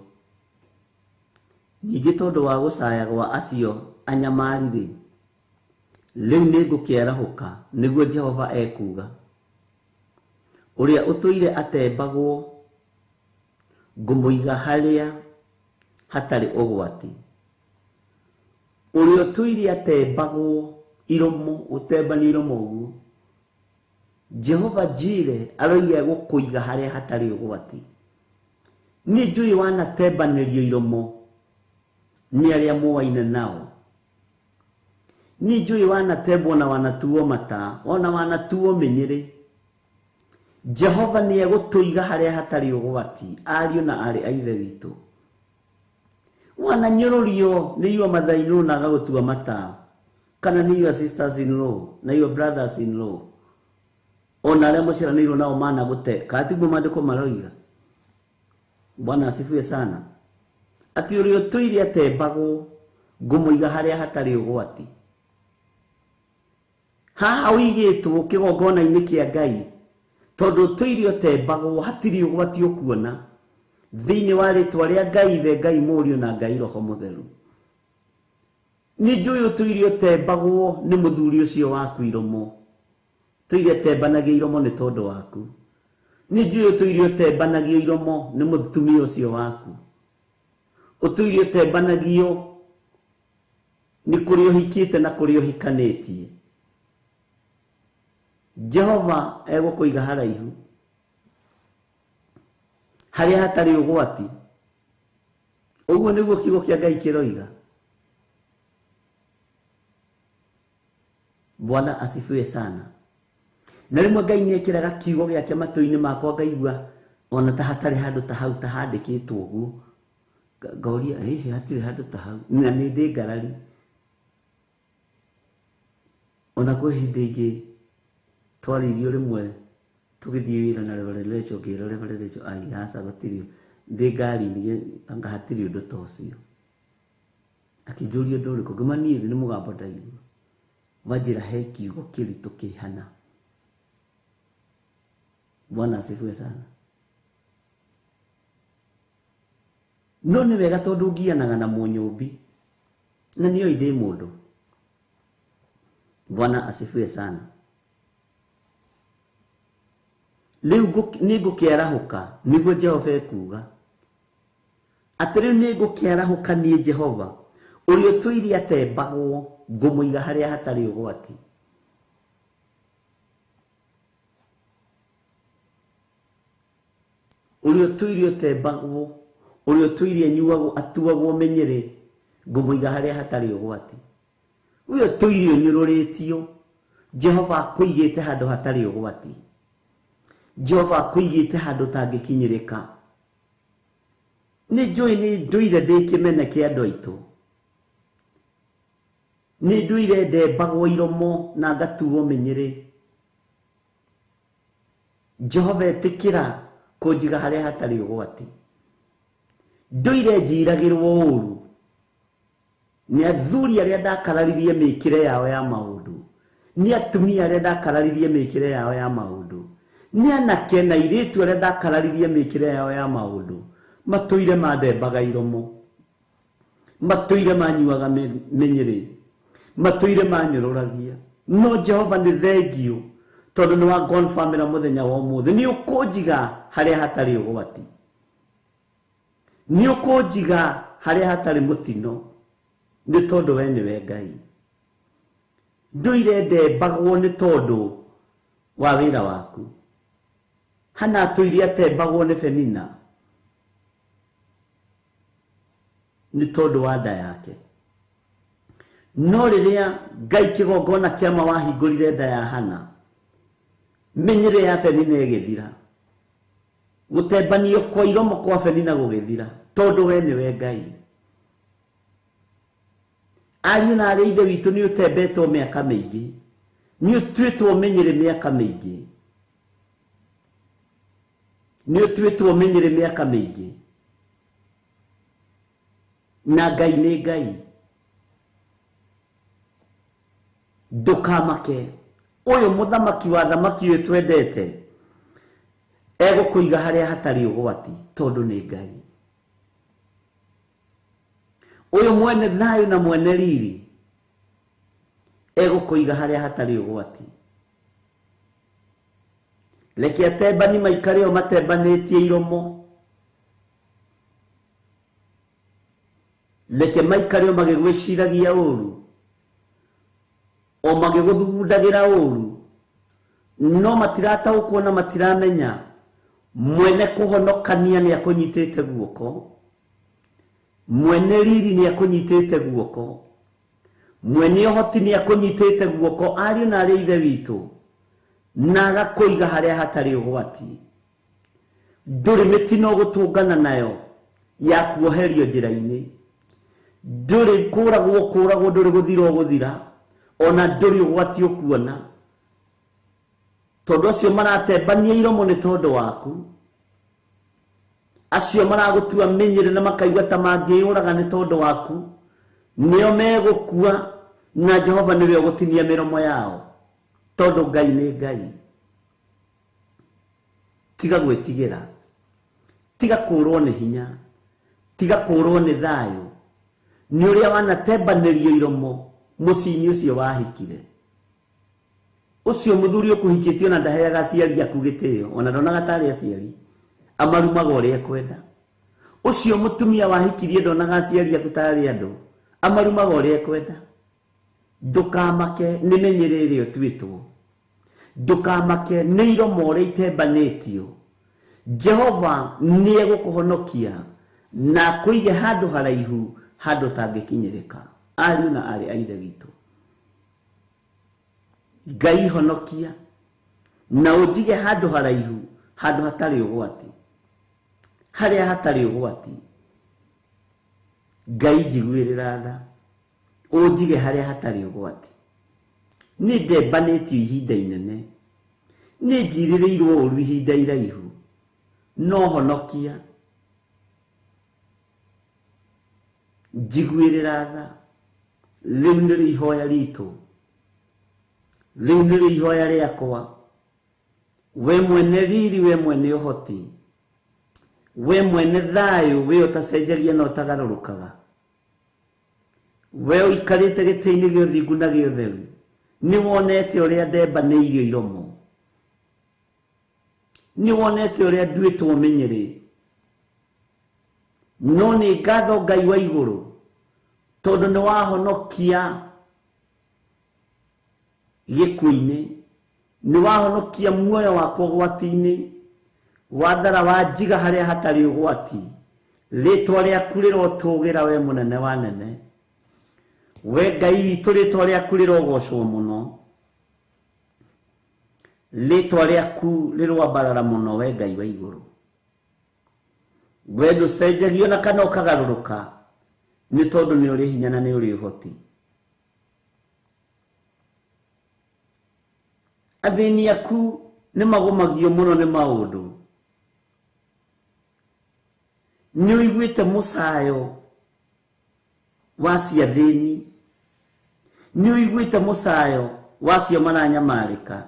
[SPEAKER 2] ningĩ tondu wa gucaya gwa acio anyamarire, riu nĩngũkĩarahũka, nĩguo Jehova ekuga. Uria ũtũire atembagwo, ngũmũiga harĩa hatarĩ ũgwati. Uria ũtũire atembagwo iromo, ũtembani iromo ũguo, Jehova Jire aroiga gũkũiga harĩa hatarĩ ũgwati. Niĩ njũĩ wanatembanĩrio iromo nĩ arĩa mũwaine nao. Niĩ njũĩ wanatembwo na wanatuo mata, ona wanatuo mĩnyĩrĩ. Jehova nĩ egũtũiga harĩa hatarĩ ũgwati, ariũ na arĩ a ithe witũ. Wananyũrũrio nĩ inyuĩ mathainũ na agagũtua mata, kana nĩ inyuĩ sisters in law na inyuĩ brothers in law, ona arĩa mũciaranĩirwo nao managũte, kana tiguo maandĩko maroiga. Bwana asifiwe sana. Ati uria ũtũire atembagwo, ngũmũiga harĩa hatarĩ ũgwati. Haha ũigĩtwo kĩgongona-inĩ kĩa Ngai, tondu ũtũire ũtembagwo hatirĩ ũgwati ũkuona, thĩinĩ wa rĩtwa rĩa Ngai Ithe, Ngai Mũriũ na Ngai Roho Mũtheru. Nĩ njũĩ ũtũire ũtembagwo nĩ mũthuri ũcio waku iromo. Ũtũire ũtembanagio iromo nĩ tondu waku. Nĩ njũĩ ũtũire ũtembanagio iromo nĩ mũtumia ũcio waku. Ũtũire ũtembanagio nĩ kũrĩa ũhikĩte na kũrĩa ũhikanĩtie. Jehova egũkũiga haraihu, harĩa hatarĩ ũgwati. Ũguo nĩguo kiugo kĩa Ngai kĩroiga. Bwana asifiwe sana. Na rĩmwe Ngai nĩ ekĩraga kiugo gĩake matũ-inĩ makwa, ngaigua ona ta hatarĩ handũ ta hau ta handĩkĩtwo ũguo. Ngoria hatirĩ handũ ta hau, na nĩ ndĩ ngarari. Ona kwĩ hĩndĩ ĩngĩ twaririo rĩmwe tũgĩthiĩ wĩra na Revelation, ngĩĩrwo Revelation, ai aca gũtirĩ, ndĩ ngari-inĩ anga hatirĩ ũndũ ta ũcio. Akĩnjũria ũndũ ũrĩkũ, ngĩmwĩra niĩ nĩ mũgambo ndaigua, wanjĩra he kiugo kĩritũ kĩhana. Bwana asifiwe sana. No nĩ wega tondũ ngianaga na mũnyũmbi, na nĩoĩ ndĩ mũndũ. Bwana asifiwe sana. Rĩu nĩngũkĩarahũka, nĩguo Jehova ekuga. Atĩ rĩu nĩngũkĩarahũka niĩ Jehova, ũrĩa ũtũire atembagwo, ngũmũiga harĩa hatarĩ ũgwati. Ũrĩa ũtũire ũtembagwo, ũrĩa ũtũire anyuagwo, atuagwo menyere, ngũmũiga harĩa hatarĩ ũgwati. Ũrĩa ũtũire ũnyũrũrĩtio, Jehova akũigĩte handũ hatarĩ ũgwati. Jehova akũigĩte handũ tangĩkinyĩrĩka. Nĩ njũĩ nĩ ndũire ndĩ kĩmene kĩa andũ aitũ. Nĩ ndũire ndembagwo iromo na ngatuo menyere. Jehova etĩkĩra kũnjiga harĩa hatarĩ ũgwati. Ndũire njiragĩrwo ũũru nĩ athuri arĩa ndakararirie mĩkĩre yao ya maũndũ, nĩ atumia arĩa ndakararirie mĩkĩre yao ya maũndũ, nĩ anake na airĩtu arĩa ndakararirie mĩkĩre yao ya maũndũ. Matũire mandembaga iromo, matũire manyuaga menyere, matũire manyũrũragia. No Jehova nĩ thengio tondũ nĩ wa confirmĩra mũthenya wa ũmũthĩ, nĩ ũkũnjiga harĩa hatarĩ ũgwati, nĩ ũkũnjiga harĩa hatarĩ mũtino, nĩ tondũ we nĩwe Ngai. Ndũire ndembagwo nĩ tondũ wa wĩra waku. Hana atũire atembagwo nĩ Penina nĩ tondũ wa nda yake. No rĩrĩa Ngai kĩgongona kĩama wahingũrire nda ya Hana, menyere ya Penina ĩgĩthira, gũtembanio kwa iromo kwa Penina gũgĩthira, tondũ we nĩwe Ngai. Ariũ na arĩa ithe witũ nĩ ũtembetwo mĩaka mĩingĩ, nĩ ũtuĩtwo menyere mĩaka mĩingĩ, nĩ ũtuĩtwo menyere mĩaka mĩingĩ, na Ngai nĩ Ngai. Ndũkamake, uyu muthamaki wa thamaki uyu twendete egũkũiga harĩa hatarĩ ũgwati tondũ nĩ Ngai. Uyu mwene thayu na mwene riri egũkũiga harĩa hatarĩ ũgwati. Reke atembani maikare o matembanĩtie iromo, reke maikare o magĩgwĩciragia ũru, o magĩgũthugundagĩra ũru, no matirataũkwo na matiramenya mwene kũhonokania nĩ akũnyitĩte guoko, mwene riri nĩ akũnyitĩte guoko, mwene ũhoti nĩ akũnyitĩte guoko, ariũ na arĩ ithe witũ, na agakũiga harĩa hatarĩ ũgwati. Ndũrĩ mĩtino gũtũngana nayo ya kuoherio njĩra-inĩ, ndũrĩ kũragwo ndũrĩ gũthira ona ndũrĩ ũgwati ũkuona, tondũ acio maratembania iromo nĩ tondũ waku, acio maragũtua menyere na makaigua ta mangĩũraga nĩ tondũ waku, nĩo megũkua na Jehova nĩwe ũgũtinia mĩromo yao, tondũ Ngai nĩ Ngai. Tiga gwĩtigĩra, tiga kũrwo nĩ hinya, tiga kũrwo nĩ thayũ, nĩ ũrĩa wanatembanĩrio iromo mũciĩ-inĩ ũcio wahikire. Ucio mũthuri ũkũhikĩtio na ndaheaga aciari aku gĩtĩo, ona ndonaga tarĩ aciari, amarumaga ũrĩa ekwenda. Ucio mũtumia wahikirie ndonaga aciari aku tarĩ andũ, amarumaga ũrĩa ekwenda. Ndũkamake nĩ menyere ĩrĩa ũtuĩtwo, ndũkamake nĩ iromo ũrĩa itembanĩtio. Jehova nĩ egũkũhonokia na akũige handũ haraihu, handũ tangĩkinyĩrĩka. Ariũ na arĩ a ithe witũ, Ngai honokia na ũnjige handũ haraihu, handũ hatarĩ ũgwati, harĩa hatarĩ ũgwati. Ngai njiguĩrĩra tha, ũnjige harĩa hatarĩ ũgwati. Nĩ ndembanĩtio ihinda inene, nĩ njirĩrĩirwo ũru ihinda iraihu, no honokia. Njiguĩrĩra tha, rĩu nĩrĩo ihoya ritũ, rĩu nĩrĩo ihoya rĩakwa. We mwene riri, we mwene ũhoti, we mwene thayũ, we ũtacenjagia na ũtagarũrũkaga, we ũikarĩte gĩtĩ-inĩ gĩa ũthingu na gĩa ũtheru, nĩ wonete ũrĩa ndembanĩirio iromo, nĩ wonete ũrĩa nduĩtwo menyerĩ. No nĩ ngatho Ngai wa igũrũ, tondũ nĩ wahonokia gĩkuũ-inĩ, nĩ wahonokia muoyo wakwa ũgwati-inĩ, wathara wanjiga harĩa hatarĩ ũgwati. Rĩtwa rĩaku rĩrotũgĩra, we mũnene wa nene, we Ngai witũ, rĩtwa rĩaku rĩrogocwo mũno, rĩtwa rĩaku rĩrwambarara mũno, we Ngai wa igũrũ. We ndũcenjagio na kana ũkagarũrũka, nĩ tondũ nĩ ũrĩ hinya na nĩ ũrĩ ũhoti. Athĩni aku nĩ magũmagio mũno nĩ maũndũ, nĩ ũiguĩte mũcayo wa ciathĩni, nĩ ũiguĩte mũcayo wa cio maranyamarĩka,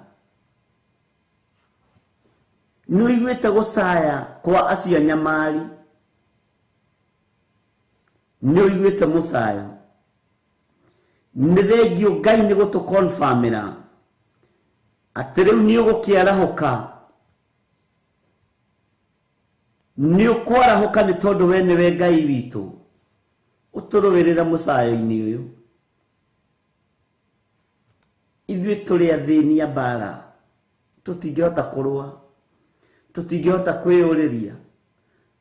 [SPEAKER 2] nĩ ũiguĩte gũcaya kwa acio nyamari, nĩ ũiguĩte mũcayo. Nĩ thengio Ngai nĩ gũtũkonfamĩra atĩ rĩu nĩ ũgũkĩarahũka, nĩ ũkwarahũka nĩ tondũ we nĩwe Ngai witũ. Ũtũrũĩrĩra mũcayo-inĩ ũyũ. Ithuĩ tũrĩ athĩni a mbara, tũtingĩhota kũrũa, tũtingĩhota kwĩyũrĩria,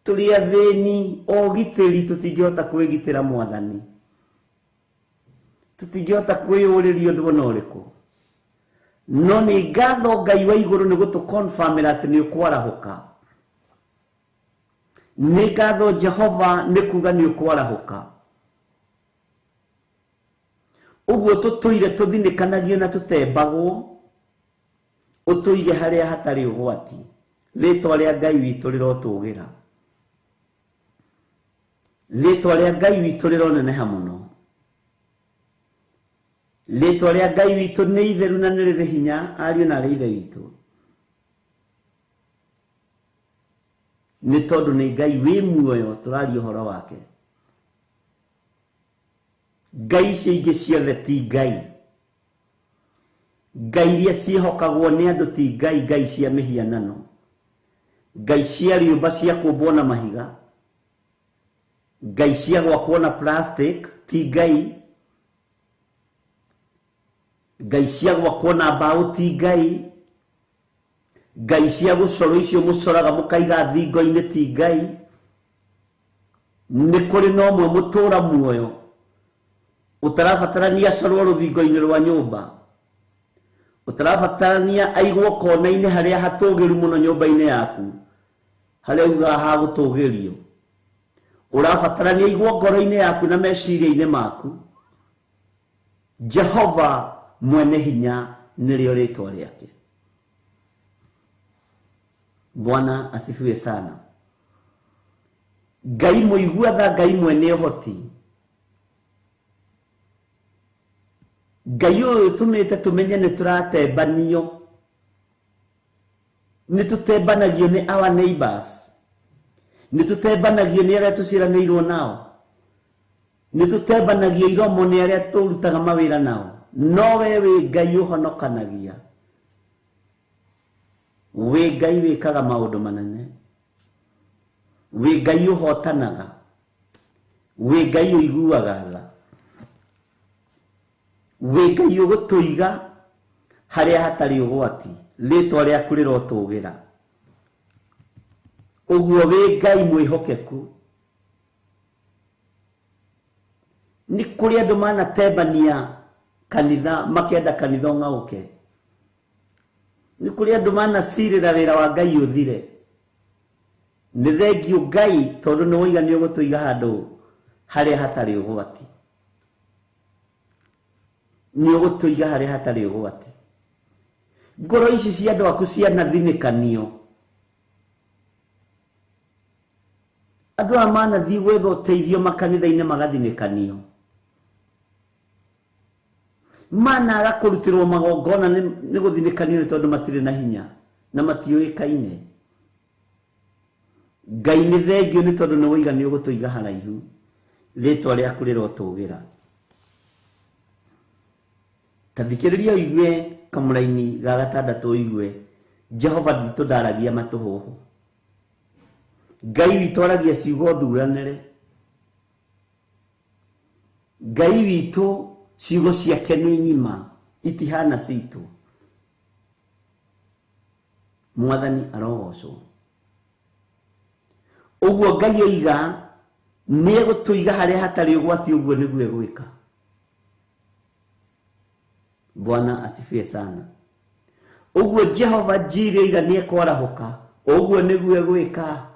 [SPEAKER 2] tũrĩ athĩni o gitĩri, tũtingĩhota kwĩgitĩra Mwathani, tũtingĩhota kwĩyũrĩria ũndũ ona ũrĩkũ. No nĩ ngatho Ngai wa igũrũ nĩ gũtũkonfamĩra atĩ nĩ ũkwarahũka. Nĩ ngatho Jehova nĩ kuga nĩ ũkwarahũka. Ũguo tũtũire tũthinĩkanagio na tũtembagwo, ũtũige harĩa hatarĩ ũgwati. Rĩtwa rĩa Ngai witũ rĩrotũgĩra, rĩtwa rĩa Ngai witũ rĩroneneha mũno, Rĩtwa rĩa Ngai witũ nĩ itheru na nĩ rĩrĩ hinya, ariũ na ithe witũ. Nĩ tondũ nĩ Ngai wĩ muoyo tũraria ũhoro wake. Ngai icio ingĩ ciothe ti Ngai. Ngai iria ciĩhokagwo nĩ andũ ti Ngai, Ngai cia mĩhianano. Ngai cia rĩũmba cia kũmbwo na mahiga. Ngai cia gwakwo na plastic ti Ngai. Ngai cia gwakwo na mbaũ ti Ngai. Ngai cia gũcoro icio mũcoraga mũkaiga thingo-inĩ ti Ngai. Nĩ kũrĩ na ũmwe mũtũra muoyo ũtarabatarania acorwo rũthingo-inĩ rwa nyũmba. Ũtarabatarania aigwo kona-inĩ harĩa hatũgĩru mũno nyũmba-inĩ yaku, harĩa ugaga ha gũtũgĩrio. Ũrabatarania aigwo ngoro-inĩ yaku na meciria-inĩ maku. Jehova mwene hinya nĩrĩo rĩtwa rĩake. Bwana asifiwe sana. Ngai mũigua-tha, Ngai mwene ũhoti. Ngai ũyũ tũmĩte tũmenye nĩ tũratembanio. Nĩ tũtembanagio nĩ our neighbors. Nĩ tũtembanagio nĩ arĩa tũciaranĩirwo nao. Nĩ tũtembanagio iromo nĩ arĩa tũrutaga mawĩra nao. No we wĩ Ngai ũhonokanagia. Wĩ Ngai wĩkaga maũndũ manene. Wĩ Ngai ũhotanaga. Wĩ Ngai ũiguaga tha. Wĩ Ngai ũgũtũiga harĩa hatarĩ ũgwati. Rĩtwa rĩaku rĩrotũgĩra. Ũguo wĩ Ngai mwĩhokeku. Nĩ kũrĩ andũ manatembania kanitha makenda kanitha ũng'aũke. Nĩ kũrĩ andũ manacirĩra wĩra wa Ngai ũthire. Nĩ thengiũ Ngai tondũ nĩ woiga nĩ ũgũtũiga handũ harĩa hatarĩ ũgwati. Nĩ ũgũtũiga harĩa hatarĩ ũgwati. Ngoro ici cia andũ aku cianathinĩkanio. Andũ aya manathiĩ gwetha ũteithio makanitha-inĩ magathinĩkanio. Managa kũrutĩrwo magongona nĩ gũthinĩkanio nĩ tondũ matirĩ na hinya na matiũĩkaine. Ngai nĩ thengio nĩ tondũ nĩ woiga nĩ ũgũtũiga haraihu. Rĩtwa rĩaku rĩrotũgĩra. Ta thikĩrĩria ũigue kamũraini ga gatandatũ ũigue Jehova witũ ndaragia matũhũhũ. Ngai witũ aragia ciugo thuranĩre. Ngai witũ ciugo ciake nĩ nyima, itihana citũ. Mwathani arogocwo. Ũguo Ngai oiga nĩ egũtũiga harĩa hatarĩ ũgwati, ũguo nĩguo egwĩka. Bwana asifiwe sana. Ũguo Jehova Jireh oiga nĩ ekwarahũka, ũguo nĩguo egwĩka.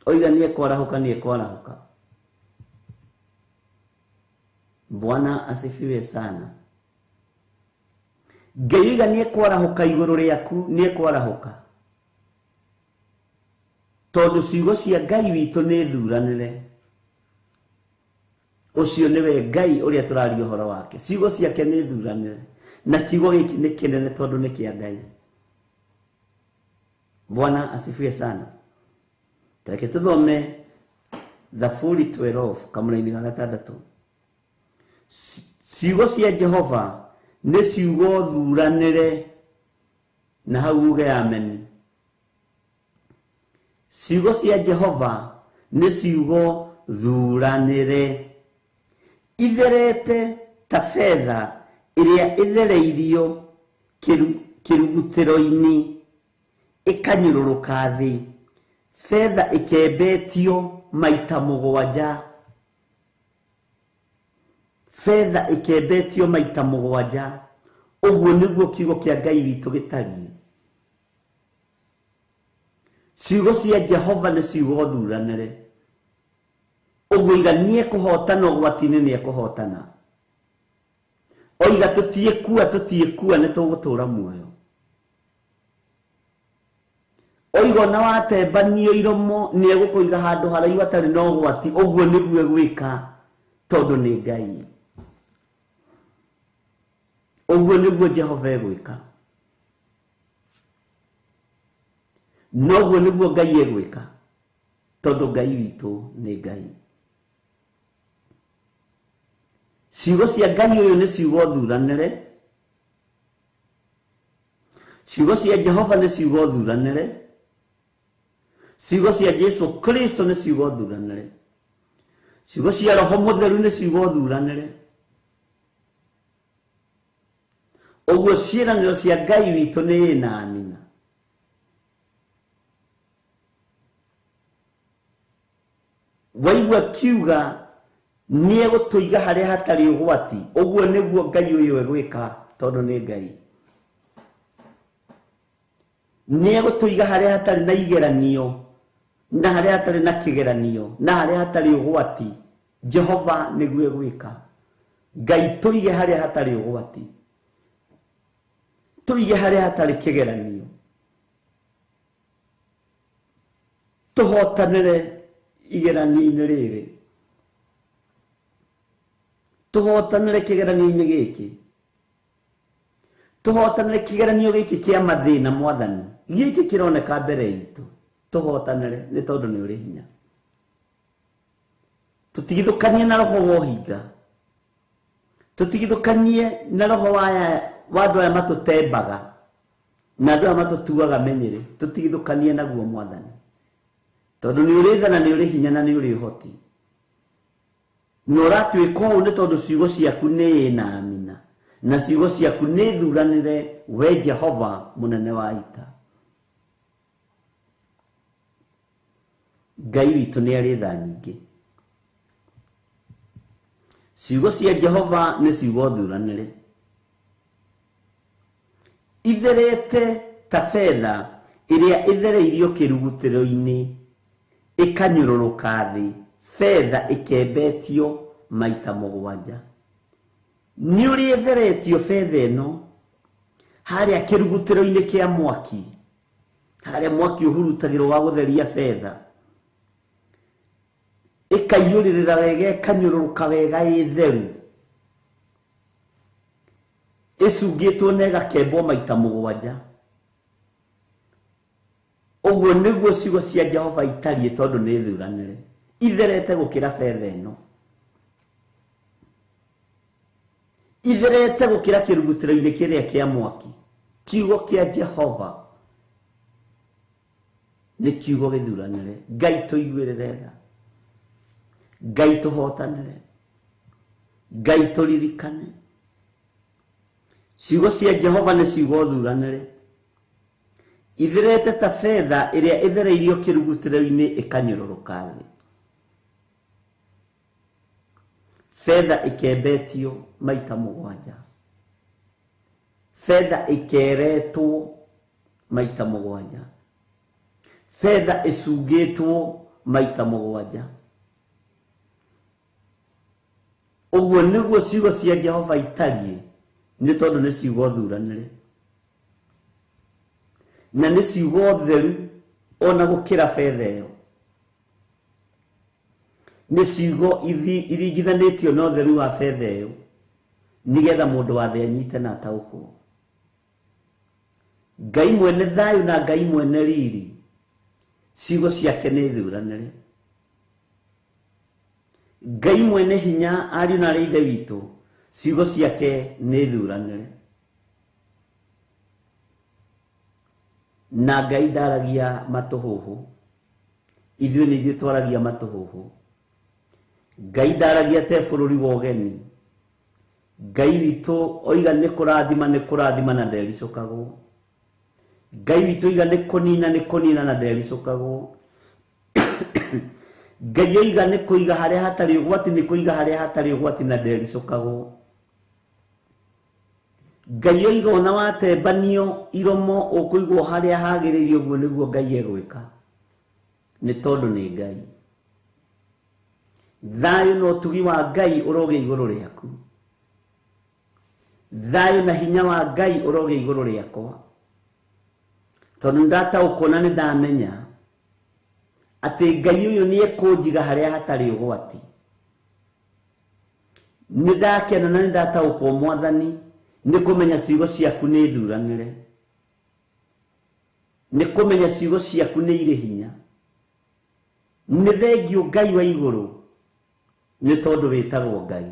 [SPEAKER 2] Oiga nĩ ekwarahũka, nĩ ekwarahũka. Bwana asifiwe sana. Ngai oiga nĩ ekwarahũka igũrũ rĩaku, nĩ ekwarahũka. Tondũ ciugo cia Ngai witũ nĩ thuranĩre. Ũcio nĩwe Ngai ũrĩa tũraria ũhoro wake. Ciugo ciake nĩ thuranĩre. Na kiugo gĩkĩ nĩ kĩnene tondũ nĩ kĩa Ngai. Bwana asifiwe sana. Tareke tũthome Zaburi 12 kamũraini ga gatandatũ. Ciugo cia Jehova nĩ ciugo thuranĩre, na hau uge amen. Ciugo cia Jehova nĩ ciugo thuranĩre, itherete ta fedha ĩrĩa ĩthereirio kĩrugutĩro-inĩ ĩkanyũrũrũka thĩ, fedha ĩkembetio maita mũgwanja. Fedha ĩkembetio maita mũgwanja. Ũguo nĩguo kiugo kĩa Ngai witũ gĩtariĩ. Ciugo cia Jehova nĩ ciugo thuranĩre. Ũguo oiga nĩ ekũhotana ũgwati-inĩ, nĩ ekũhotana. Oiga tũtiĩkua nĩ tũgũtũũra muoyo. Oiga na watembanio iromo nĩ egũkũiga handũ haraihu hatarĩ na ũgwati, ũguo nĩguo egwĩka. tondu ni Ngai. Oguo niguo Jehova egwika. Noguo niguo Ngai egwika, tondu Ngai witu ni Ngai. Ciugo cia Ngai uyu ni ciugo thuranire. Ciugo cia Jehova ni ciugo thuranire. Ciugo cia Jesu Kristo ni ciugo thuranire. Ciugo cia Roho Mutheru ni ciugo thuranire. Oguo ciĩranĩro cia Ngai witu ni na amina. Waigua kiuga ni egũtũiga harĩa hatarĩ ũgwati, ũguo nĩguo Ngai ũyũ egwĩka tondũ nĩ Ngai. Ni egũtũiga harĩa hatarĩ na igeranio, na harĩa hatarĩ na kĩgeranio, na harĩa hatarĩ ũgwati. Jehova nĩguo egwĩka. Ngai tũige harĩa hatarĩ ũgwati, tũige harĩa hatarĩ kĩgeranio, tũhotanĩre igeranio-inĩ rĩrĩ, tũhotanĩre kĩgeranio-inĩ gĩkĩ, tũhotanĩre kĩgeranio gĩkĩ kĩa mathĩna Mwathani gĩkĩ kĩroneka mbere itũ. Tũhotanĩre nĩ tondũ nĩ ũrĩ hinya. Tũtigithũkanie na roho wa ũhinga, tũtigithũkanie na roho wa andũ aya matũtembaga na andũ aya matũtuaga menyere. Tũtigithũkanie naguo Mwathani, tondu ni uri thana, ni uri hinya na ni uri uhoti. No ratwĩka ũũ nĩ tondũ ciugo ciaku nĩ na amina, na ciugo ciaku nĩ thuranire, we Jehova mũnene wa ita. Ngai witũ nĩ arĩ tha nyingĩ. Ciugo cia Jehova nĩ ciugo thuranire, itherete ta fedha ĩrĩa ĩthereirio kĩrugutĩro-inĩ ikanyũrũrũka thĩ, fedha ikembetio maita 7. Nĩ ũrĩ etheretio fedha ĩno harĩa kĩrugutĩro-inĩ kĩa mwaki, harĩa mwaki ũhurutagĩrwo wa gũtheria fedha, ĩkaiyũrĩrĩra wega, ĩkanyũrũrũka wega ĩ theru, ĩcungĩtwo na ĩgakembwo maita 7. Oguo nĩguo ciugo cia Jehova itariĩ tondũ nĩ thuranire, itherete gũkĩra fedha ĩno, itherete gũkĩra kĩrugutĩro-inĩ kĩrĩa kĩa mwaki. Kiugo kĩa Jehova nĩ kiugo gĩthuranire. Ngai tũiguĩrĩre tha, Ngai tũhotanĩre, Ngai tũririkane. Ciugo cia Jehova nĩ ciugo thuranire, itherete ta fedha ĩrĩa ĩthereirio kĩrugutĩro-inĩ ĩkanyũrũrũka thĩ, fedha ĩkembetio maita 7, fedha ĩkeretwo maita 7, fedha ĩcungĩtwo maita 7. Ũguo nĩguo ciugo cia Jehova itariĩ, nĩ tondũ nĩ ciugo thuranire, na nĩ ciugo theru ona gũkĩra fedha ĩyo. Nĩ ciugo iringithanĩtio na ũtheru wa fedha ĩyo, nĩgetha mũndũ wa thĩ anyite na ataũkwo. Ngai mwene thayũ na Ngai mwene riri, ciugo ciake nĩ thuranire. Ngai mwene hinya, ariũ na arĩ ithe witũ, ciugo ciake nĩ thuranire. Na Ngai ndaragia matũhũhũ, ithuĩ nĩ ithuĩ twaragia matũhũhũ. Ngai ndaragia te bũrũri wa ũgeni. Ngai witũ oiga nĩ kũrathima na ndericũkagwo. Ngai witũ oiga nĩ kũnina na ndericũkagwo. Ngai oiga nĩ kũiga harĩa hatarĩ ũgwati, nĩ kũiga harĩa hatarĩ ũgwati na ndericũkagwo. Ngai oiga ona watembanio iromo ũkũigwo harĩa hagĩrĩire, ũguo nĩguo Ngai egwĩka, nĩ tondũ nĩ Ngai. Thayũ na ũtugi wa Ngai ũroge igũrũ rĩaku, thayũ na hinya wa Ngai ũroge igũrũ rĩakwa, tondũ ndataũkwo na nĩ ndamenya atĩ Ngai ũyũ nĩ ekũnjiga harĩa hatarĩ ũgwati. Nindakena na nindataũkwo Mwathani nĩ kũmenya ciugo ciaku nĩ thuranĩre, nĩ kũmenya ciugo ciaku nĩ irĩ hinya. Nĩ thengiũ Ngai wa igũrũ nĩ tondũ wĩtagwo Ngai,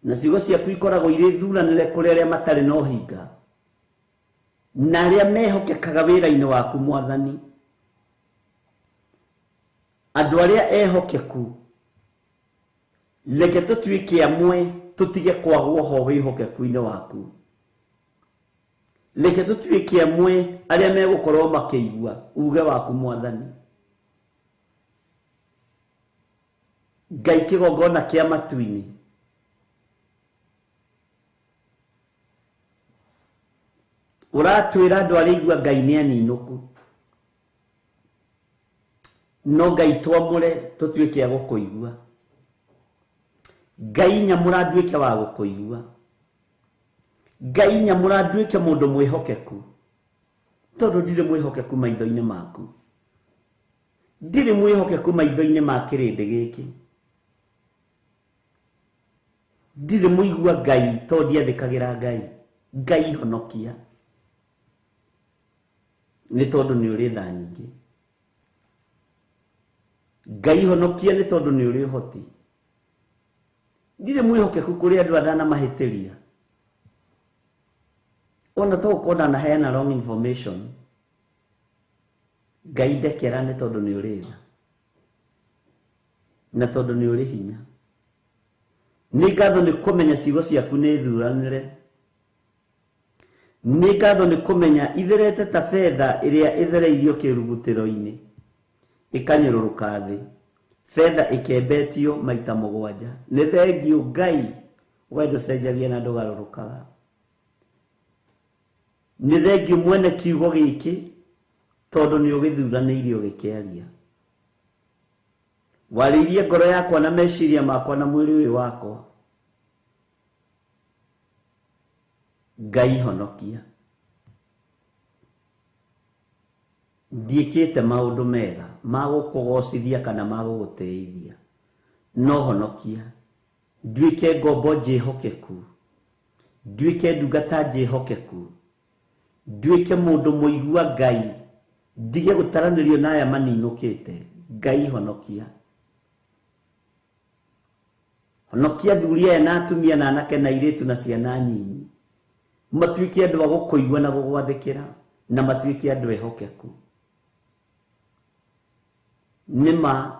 [SPEAKER 2] na ciugo ciaku ikoragwo irĩ thuranĩre kũrĩ arĩa matarĩ na ũhinga na arĩa mehokekaga wĩra-inĩ waku Mwathani. Andũ arĩa ehokeku, reke tũtuĩke amwe, tũtige kwagwo ho wĩhokeku-inĩ waku. Reke tũtuĩke amwe arĩa megũkorwo makĩigua uge waku Mwathani. Ngai kĩgongona kĩa matu-inĩ, ũratwĩra andũ arĩa igua Ngai nĩ aninũku, no Ngai twamũre tũtuĩke a gũkũigua. Ngai nyamũra nduĩke wa gũkũigua. Ngai nyamũra nduĩke mũndũ mwĩhokeku, tondũ ndirĩ mwĩhokeku maitho-inĩ maku. Ndirĩ mwĩhokeku maitho-inĩ ma kĩrĩndĩ gĩkĩ. Ndirĩ mũigua Ngai tondũ ndiathĩkagĩra Ngai. Ngai honokia, nĩ tondũ nĩ ũrĩ tha nyingĩ. Ngai honokia nĩ tondũ nĩ ũrĩ ũhoti. Ndirĩ mwĩhokeku kũrĩ andũ atanamahĩtĩria. Ona tũgũkorwo na heana wrong information, Ngai ndekera nĩ tondũ nĩ ũrĩ tha na tondũ nĩ ũrĩ hinya. Nĩ ngatho nĩ kũmenya ciugo ciaku nĩ thuranĩre. Nĩ ngatho nĩ kũmenya itherete ta betha ĩrĩa ĩthereirio kĩrugutĩro-inĩ ĩkanyũrũrũka thĩ, betha ĩkembetio maita 7. Nĩ thengiũ Ngai, we ndũcenjagia na ndũgarũrũkaga. Nĩ thengiũ mwene kiugo gĩkĩ tondũ nĩ ũgĩthuranĩire ũgĩkĩaria. Warĩirie ngoro yakwa na meciria makwa na mwĩrĩ ũyũ wakwa. Ngai honokia. Ndiĩkĩte maũndũ mega ma gũkũgocithia kana ma gũgũtĩithia, no honokia. Nduĩke ngombo njĩhokeku, nduĩke ndungata njĩhokeku, nduĩke mũndũ mũigua Ngai, ndige gũtaranĩrio na aya maninũkĩte. Ngai honokia. Honokia thuri aya na atumia na anake na airĩtu na ciana nyinyi, matuĩke andũ a gũkũigua na gũgwathĩkĩra, na matuĩke andũ ehokeku. Nĩma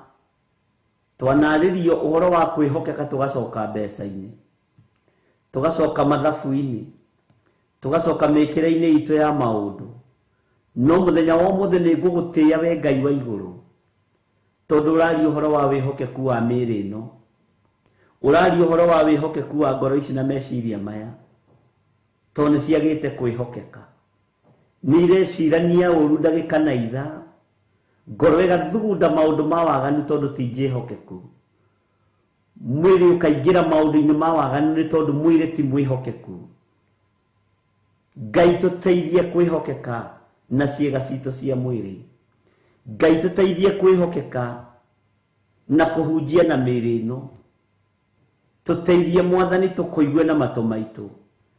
[SPEAKER 2] twanarĩrio ũhoro wa kwĩhokeka tũgacoka mbeca-inĩ, tũgacoka mathabu-inĩ, tũgacoka mĩkĩre-inĩ itũ ya maũndũ. No mũthenya wa ũmũthĩ nĩ ngũgũtĩĩa we Ngai wa igũrũ, tondũ ũraria ũhoro wa wĩhokeku wa mĩĩrĩ ĩno, ũraria ũhoro wa wĩhokeku wa ngoro ici na meciria maya, tondũ nĩ ciagĩte kwĩhokeka. Nĩ irecirania ũru ndagĩka na ithaa, ngoro ĩgathugunda maũndũ ma waganu tondũ ti njĩhokeku. Mwĩrĩ ũkaingĩra maũndũ-inĩ ma waganu nĩ tondũ mwĩrĩ ti mwĩhokeku. Ngai tũteithie kwĩhokeka na ciĩga citũ cia mwĩrĩ. Ngai tũteithie kwĩhokeka na kũhunjia na mĩĩrĩ ĩno. Tũteithie Mwathani tũkũigue na matũ maitũ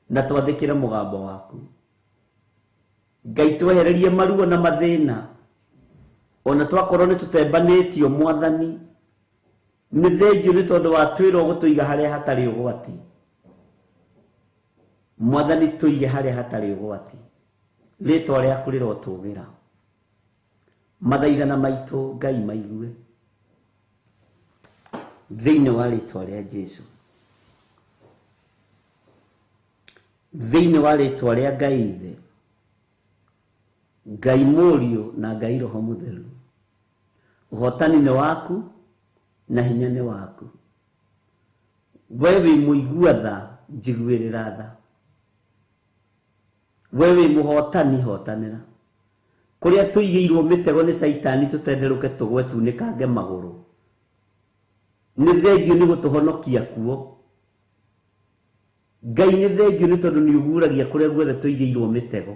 [SPEAKER 2] na twathĩkĩre mũgambo waku. Ngai twehererie maruo na mathĩna, ona twakorwo nĩ tũtembanĩtio Mwathani. Nĩ thengiũ nĩ tondũ wa twĩrwo gũtũiga harĩa hatarĩ ũgwati. Mwathani tũige harĩa hatarĩ ũgwati, rĩtwa rĩaku rĩrotũgĩra. Mathaithana maitũ Ngai maigue thĩinĩ wa rĩtwa rĩa Jesũ, thĩinĩ wa rĩtwa rĩa Ngai Ithe, Ngai Mũriũ na Ngai Roho Mũtheru. Ũhotani nĩ waku na hinya nĩ waku. We wĩ mũigua tha, njiguĩrĩra tha. We wĩ mũhotani, hotanĩra. Kũrĩa tũigĩirwo mĩtego nĩ Saitani tũtenderũke tũgwe tunĩkange magũrũ, nĩ thengiũ nĩ gũtũhonokia kuo. Ngai nĩ thengiũ nĩ tondũ nĩ ũguũragia kũrĩa guothe tũigĩirwo mĩtego.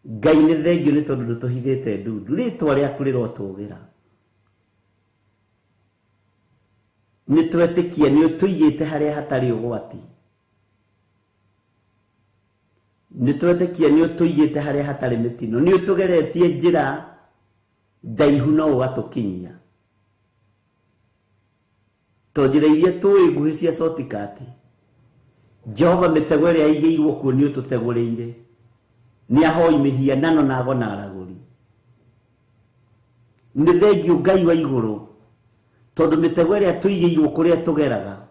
[SPEAKER 2] Ngai nĩ thengiũ nĩ tondũ ndũtũhithĩte ndundu, rĩtwa rĩaku rĩrotũgĩra. nitwetikia ni utuyite haria hatari ugwati nitwetikia ni utuyite haria hatari mitino ni utugeretie njira ndaihu no ugatukinyia to njira iria tuĩ nguhĩ cia shortcut Jehova mitego iria igĩirwo kuo ni ututegũrĩire ni ahoi mihianano na agona aragũri ni thengio Ngai wa igũrũ tondu mitego iria tuigĩirwo kuria tugeraga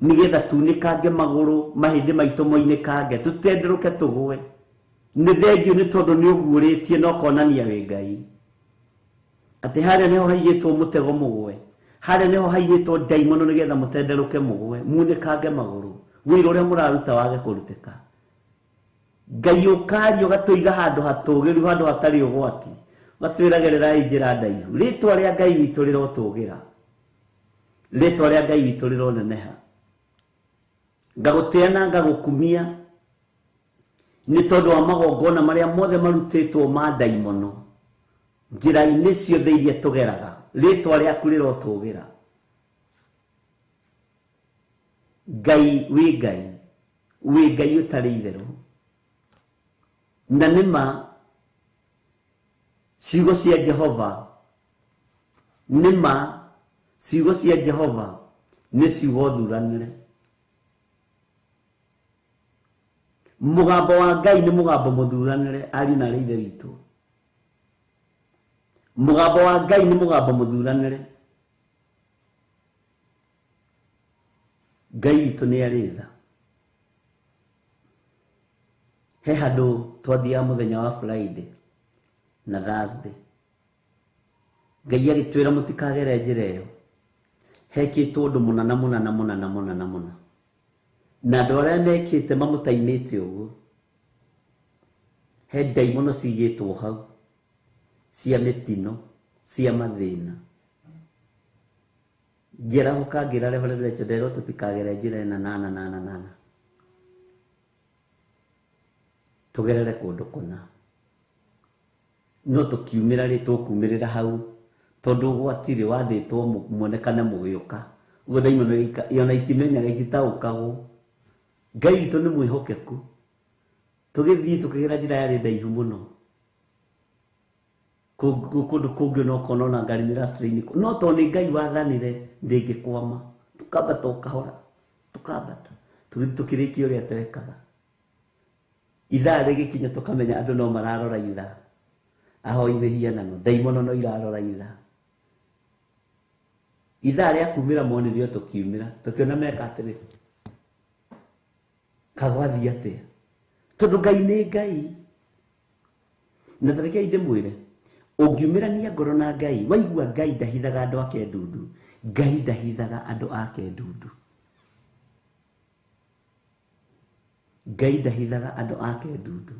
[SPEAKER 2] nigetha tunikange magũrũ mahĩndĩ maitũ moinĩkange tutenderuke tugwe ni thengio ni tondu ni ũguũrĩtie no konania wĩ Ngai ati haria niho haigĩtwo mutego mugwe haria niho haigĩtwo ndaimono nigetha mutenderuke mugwe munikange magũrũ wĩra ũrĩa mũraruta wage kũrutĩka Ngai ũkario gatuiga handũ hatũgĩru handũ hatarĩ ũgwati gatwĩragĩrĩra njĩra ndaihu rĩtwa rĩa Ngai witũ rĩrotũgĩra rĩtwa rĩa Ngai witũ rĩroneneha ngagũtĩa na ngagũkumia nĩ tondũ wa magongona marĩa mothe marutĩtwo ma ndaimono njĩra-inĩ ciothe iria tũgeraga rĩtwa rĩaku rĩrotũgĩra Ngai wĩ Ngai ũtarĩ itherũ na nĩma ciugo cia Jehova nĩma ciugo cia Jehova nĩ ciugo thuranĩre mũgambo wa Ngai nĩ mũgambo mũthuranĩre ariũ na ithe witũ mũgambo wa Ngai nĩ mũgambo mũthuranĩre Ngai witũ nĩ arĩ tha he handũ twathiaga mũthenya wa Friday na Thursday Ngai agĩtwĩra mũtikagere njĩra ĩyo hekĩtwo ũndũ mũnana na andũ arĩa mekĩte mamũtaimĩte ũguo he ndaimono cigĩtwo hau cia mĩtino cia mathĩna njĩra ũkangĩra Reverend Chodero tũtikagere njĩra ĩna nana tugerere kundu kuna no tukiumira ri tukumirira hau tondu gwatire wathitwo muonekane mugioka ugo ndaimono yona itimenyaga ititaũkagwo Ngai witũ nĩ mwĩhokeku tugithii tukigera njira yari ndaihu muno kundu kungĩ no konona ngari mirastrain no to nĩ Ngai wathanire ndĩngĩkwama tukambata ukahora tukambata tukirĩkia ũrĩa twekaga ithaa rĩgĩkinya tukamenya andũ no mararora ithaa ahoi mihianano ndaimono no irarora ithaa rĩa kumĩra monithio tukiumĩra tukiona meka atĩrĩ kagwathi atĩa tondu Ngai nĩ Ngai na tarĩkia ndĩmwĩre ũngiumĩrania ngoro na Ngai waigua Ngai ndahithaga andũ ake ndundu Ngai ndahithaga andũ ake ndundu Ngai ndahithaga andũ ake ndundu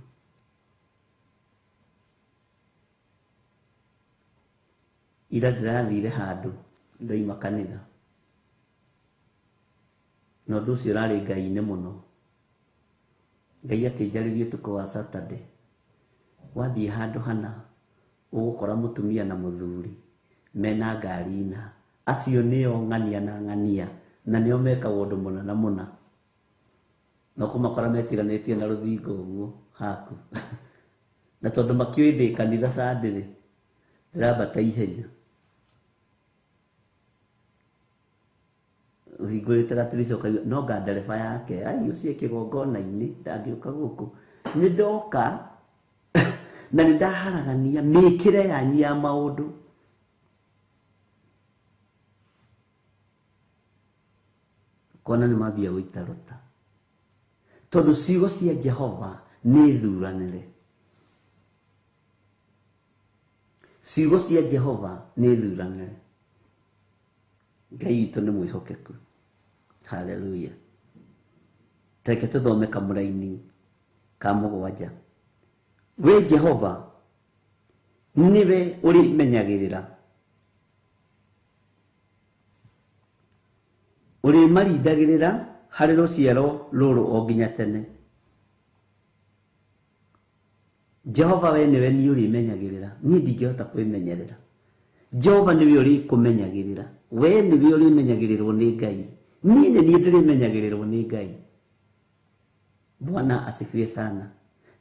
[SPEAKER 2] ira ndĩrathire handũ ndoima kanitha no ũndũ ũcio ũrarĩ Ngai-inĩ mũno Ngai akĩnjarĩria ũtukũ wa Saturday wathiĩ handũ hana ũgũkora mũtumia na mũthuri mena ngari ina acio nĩo ng'ania na ng'ania na nĩo mekagwo ũndũ mũna no kumakora metiranĩtie na rũthingo ũguo haku na tondu makĩoĩ ndĩ kanitha Sunday ndĩrambata ihenya ũhingũrĩte gatirica ũkaigua no nga ndereba yake ai ũcio kĩgongona-inĩ ndangĩũka gũkũ nĩ ndoka na nĩ ndaharagania mĩkĩre yanyu ya maũndũ kona nĩ mambia gũita rũta tondu ciugo cia Jehova nĩ thuranĩre ciugo cia Jehova nĩ thuranĩre Ngai witũ nĩ mwĩhokeku haleluya teke tuthome kamũraini ka mũgwanja we Jehova niwe ũrĩmenyagĩrĩra ũrĩmarindagĩrĩra harĩ rũciaro rũrũ o nginya tene Jehova we niwe ni ũrĩmenyagĩrĩra niĩ ndingĩhota kwĩmenyerera Jehova niwe uri kumenyagirira, we niwe uri menyagirirwo ni Ngai, nini ni ndiri menyagirirwo ni Ngai. Bwana asifiwe sana.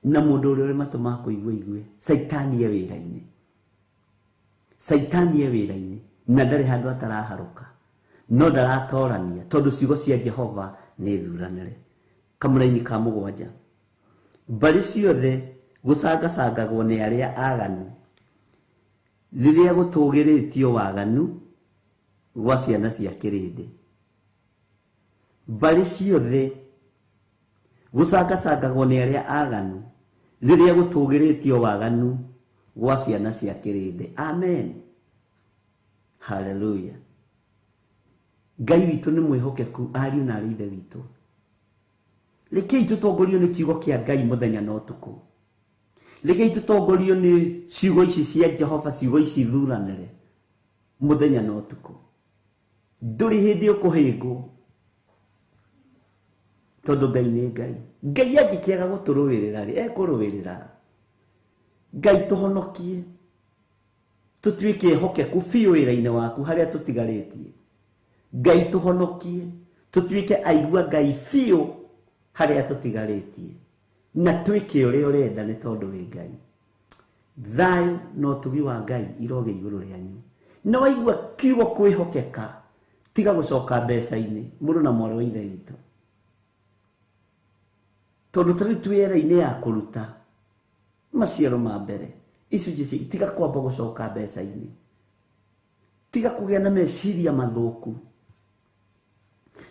[SPEAKER 2] Na mundu uri matuma kuigwe Saitani ye wira-ini, Saitani ye wira-ini, na ndari handu ataraharuka, no ndaratorania tondu ciugo cia Jehova ni thuranire. Kamuraini ka mugwanja, bari ciothe gucangacangagwo ni aria aganu, riria gutugiritio waganu gwa ciana cia kirindi. Bari ciothe gucangacangagwo ni aria aganu, riria gutugiritio waganu gwa ciana cia kirindi. Amen, hallelujah. Ngai witu ni mwihokeku, ariu na arithe witu. Rekei tutongorio ni kiugo kia Ngai muthenya na utuku. Rekei tutongorio ni ciugo ici cia Jehova, ciugo ici thuranire muthenya na utuku. Nduri hindi ukuhingwo tondu Ngai ni Ngai. Ngai angikiaga guturuwirira ri ekuruwirira. Ngai tuhonokie, tutuike hokeku fiu wira-ini waku haria tutigaritie. Ngai tuhonokie, tutuike aigua Ngai fiu haria tutigaritie, na tuike uria urenda ni tondu wi Ngai. Thayu no tugi wa Ngai iroge iguru rianyu. No waigua kiugo kwihokeka, tiga gucoka mbeca-ini, mundu na mwana wa ithe witu. Tondu tari twira-ini ya kuruta maciaro ma mbere, icunji tiga kwamba gucoka mbeca-ini, tiga kugia na meciria mathuku,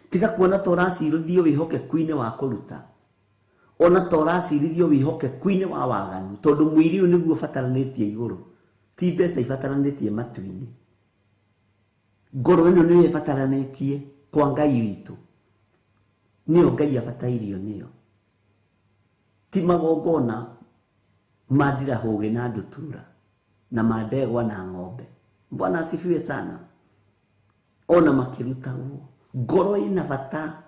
[SPEAKER 2] tiga kuona toracirithio wihokeku-ini wa kuruta, ona toracirithio wihokeku-ini wa waganu, tondu mwiri uyu niguo bataranitie iguru, ti mbeca ibataranitie matu-ini. Ngoro ino niyo ibataranitie kwa Ngai witu, niyo Ngai abatairio niyo, ti magongona madira hoge na ndutura na madegwa na ng'ombe. Bwana asifiwe sana. Ona makiruta uo, ngoro ina bata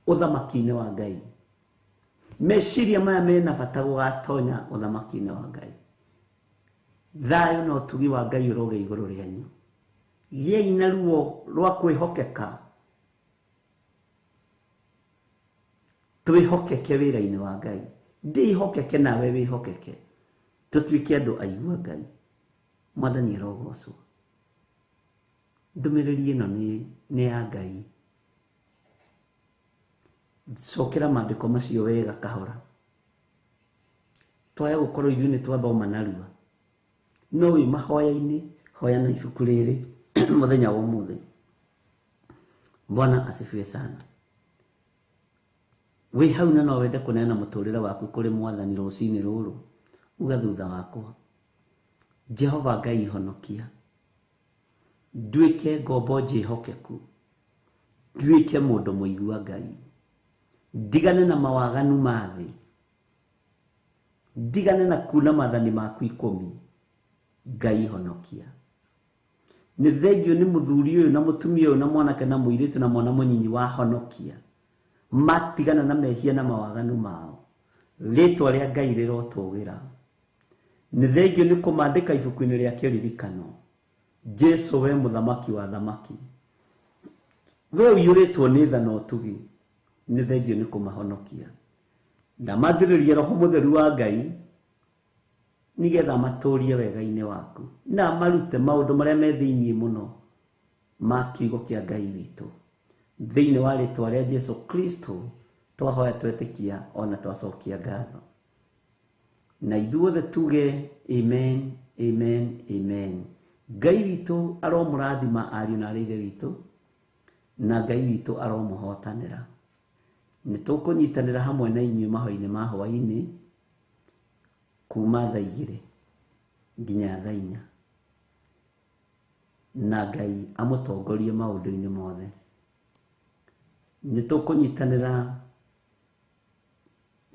[SPEAKER 2] uthamaki-ini wa Ngai, meciria maya mena bata gugatonya uthamaki-ini wa Ngai. Thayu no tugi wa Ngai uroge iguru rianyu. Giei na ruo rwa kwihokeka, twihokeke wira-ini wa Ngai. Ndihokeke nawe wihokeke, tutuike andu aigua Ngai. Mwathani arogocwo. Ndumiriri ino ni ya Ngai. Cokera maandiko macio wega kahora. Twaya gukorwo ithuĩ nĩ twathoma narua, no wi mahoya-ini hoya na ibuku rĩrĩ muthenya wa ũmũthĩ. Bwana asifiwe sana. Wi hau na no wende kuneana mũtũrĩre waku kũrĩ Mwathani rũcinĩ rũrũ, uga thutha wakwa: Jehova Ngai ihonokia, nduĩke ngombo njĩhokeku, nduĩke mũndũ mũigua Ngai, ndigane na mawaganu ma thĩ, ndigane na kuna maathani maku 10. Ngai ihonokia. Nĩ thengio nĩ mũthuri ũyũ na mũtumia ũyũ na mwanake na mũirĩtu na mwana mũnyinyi wahonokia, matigana na mehia na mawaganu mao, rĩtwa rĩa Ngai rĩrotũgĩra. Nĩ thengio nĩ kũmandĩka ibuku-inĩ rĩa kĩririkano. Jesu we mũthamaki wa thamaki, we ũiyũrĩtwo nĩ tha na ũtugi, nĩ thengio nĩ kũmahonokia. Na mathĩrĩrie Roho Mũtheru wa Ngai nigetha matũrie wega-inĩ waku, na marute maũndũ marĩa me thĩinĩ mũno ma kiugo kĩa Ngai witũ, thĩinĩ wa rĩtwa rĩa Jesu Kristo twahoya twetĩkia ona twacokia ngatho. Na ithuothe tuge amen, amen, amen. Ngai witũ aromũrathima ariũ na ithe witũ, na Ngai witũ aromũhotanĩra. Nĩ tũkũnyitanĩra hamwe na inyuĩ mahoya-inĩ ma hwaĩ-inĩ kuma thaa 2 nginya thaa 4, na Ngai amũtongorie maũndũ-inĩ mothe. Nĩ tũkũnyitanĩra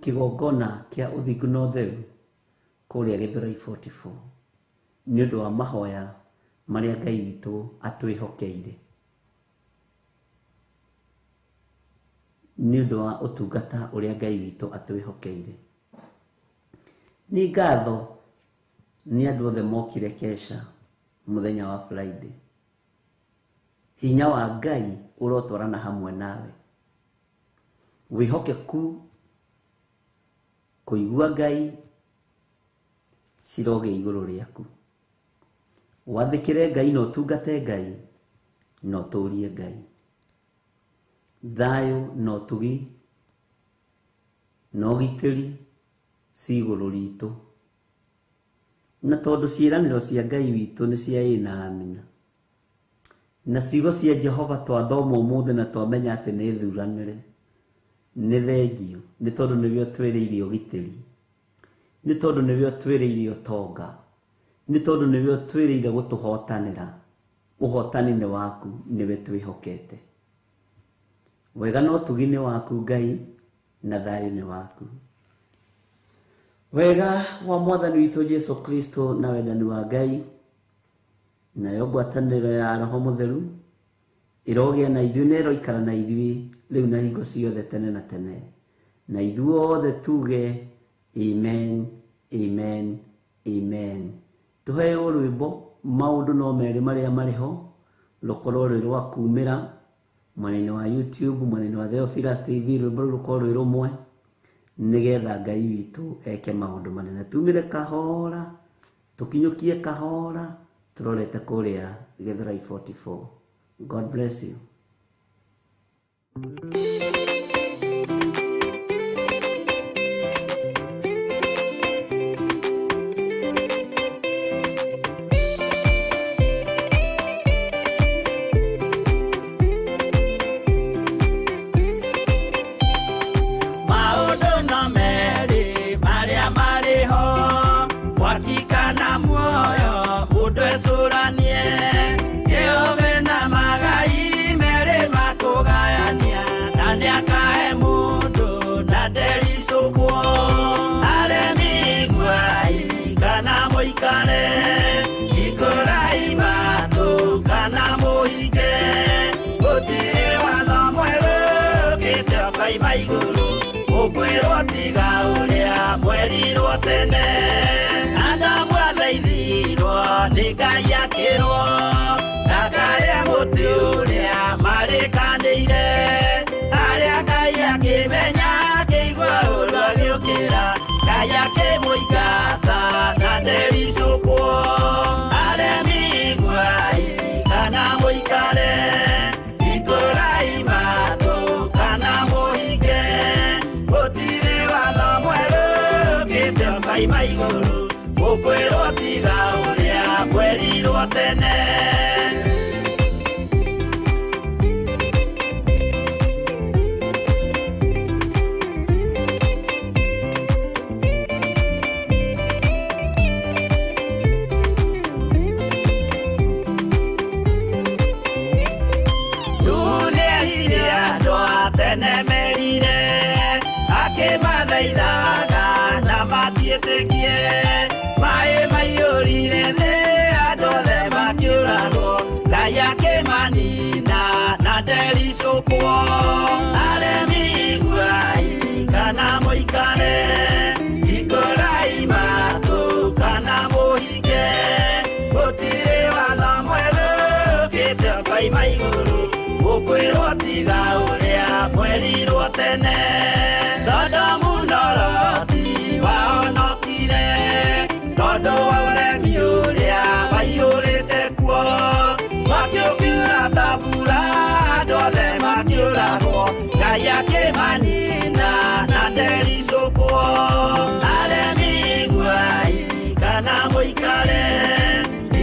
[SPEAKER 2] kĩgongona kĩa ũthingu na ũtheru kũrĩa Gĩthũrai 44 nĩ ũndũ wa mahoya marĩa Ngai witũ atwĩhokeire, nĩ ũndũ wa ũtungata ũrĩa Ngai witũ atwĩhokeire. Nĩ ngatho nĩ andũ othe mokire kesha muthenya wa Friday. Hinya wa Ngai urotwarana hamwe nawe. Wihokeku kuigua Ngai ciroge iguru riaku. Wathikire Ngai no tungate Ngai no turie Ngai. Thayo no tugi no gitiri siguru ritu. Na tondu ciiraniro cia Ngai witu ni cia ina amina. Na ciugo cia Jehova twathoma umuthi na twamenya ati ni thuranire. Ni thengio ni tondu niwe twiriirio gitiri. Ni tondu niwe twiriirio tonga. Ni tondu niwe twiriire gutuhotanira. Uhotani ni waku niwe twihokete. Wega no tugine waku Ngai na thayo ni waku. Wega wa Mwathani witu Yesu Kristo na wendani wa Ngai na yo ngwatanĩro ya Roho Mũtheru irogia na ithuĩ na iroikara na ithuĩ rĩu na hingo ciothe tene na tene. Na ithuothe tuge amen, amen, amen. Tuheo rwĩmbo maũndũ no merĩ marĩa marĩ ho rũkorwo rwĩ rwa kumĩra mwena-inĩ wa YouTube, mwena-inĩ wa Theophilus TV, rwĩmbo rũu rũkorwo rwĩ rũmwe nigetha Ngai witũ eke maũndũ manene. Tumire kahora tukinyukie kahora turorete kuria Githurai 44. God bless you.
[SPEAKER 3] Tene Adamu athaithirwo nĩ Ngai akĩrwo ndakarĩa mũtĩ ũrĩa marĩkanĩire arĩa Ngai akĩmenya akĩigua ũru agĩũkĩra Ngai akĩmũingata na ndericũkwo aremi iguai kana mũikare ikũrai matũ kana mũhinge gũtirĩ watho mwerũ Kaima iguru ukwirwo tiga uria kwerirwo tene dunia iria doa tene merire akimathaithaga na matiĩtĩkie maĩ maiyũrire thĩ andũ othe makĩũragwo Ngai akĩmanina na ndericũkwo aremi iguai kana mũikare ikũrai matũ kana mũhinge gũtirĩ watho mwerũ ũkĩte kaima igũrũ ũkwĩrwo tiga ũrĩa mwerirwo tene Sodomu na Loti wahonokire tondũ wa ũremi ũrĩa waiyũrĩte kuo makĩũkiura ta mbura andũ othe makĩũragwo Ngai akĩmanina na ndericũkwo aremi iguai kana mũikare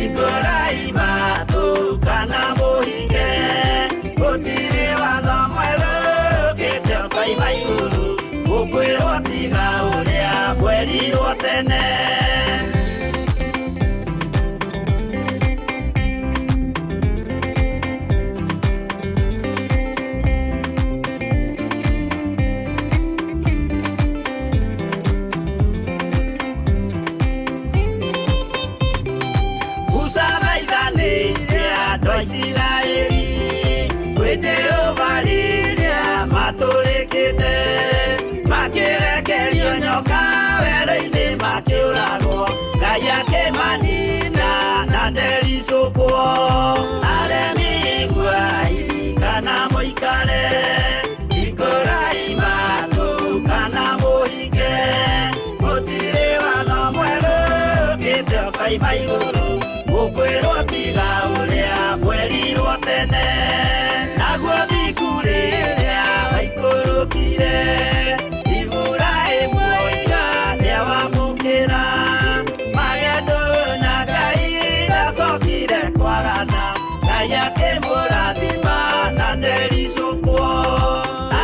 [SPEAKER 3] ikũrai matũ kana mũhinge gũtirĩ watho mwerũ ũkĩte kaima igũrũ ukwĩrwo tiga ũrĩa kwerirwo tene Gũcaraithanĩire andũ a Isiraeli kwĩ Jehova rĩrĩa matũrĩkĩte makĩrekerio nyoka werũ-inĩ makĩũragwo Ngai akĩmanina na na ndericũkwo aremi guai kana mũikare ikũrai matũ kana mũhinge gũtirĩ watho mwerũ ũkĩte ũkaima igũrũ gũkwĩrwo tiga ũrĩa mwerirwo tene naguo thiku rĩrĩa waikũrũkire Iburahĩmu nĩawamũkĩra magendo na Ngai ndacokire kwarana Ngai akĩmũrathima na ndericũkwo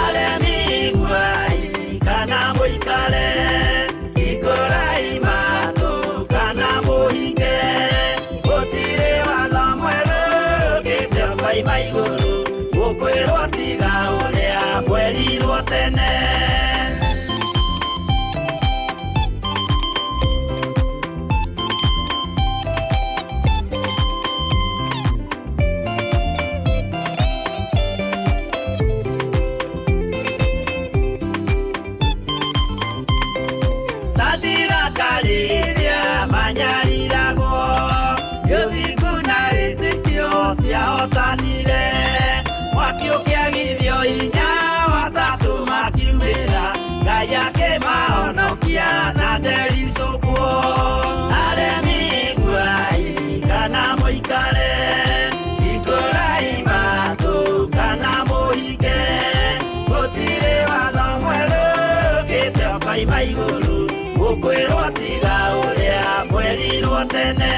[SPEAKER 3] aremi guai kana mũikare ikũrai matũ kana mũhinge gũtirĩ watho mwerũ ũkĩte ũkaima igũrũ gũkwĩrwo tiga ũrĩa mwerirwo tene Rĩrĩa manyariragwo gĩthingu na wĩtĩkio ciahotanire mwaki ũkĩagithio hinya watatũ makiumĩra Ngai akĩmahonokia na ndericũkwo aremi guai kana mũikare ikũrai matũ kana mũhinge gũtirĩ watho mwerũ ũkĩte ũkaima igũrũ gũkwĩrwo tiga ũrĩa mwerirwo tene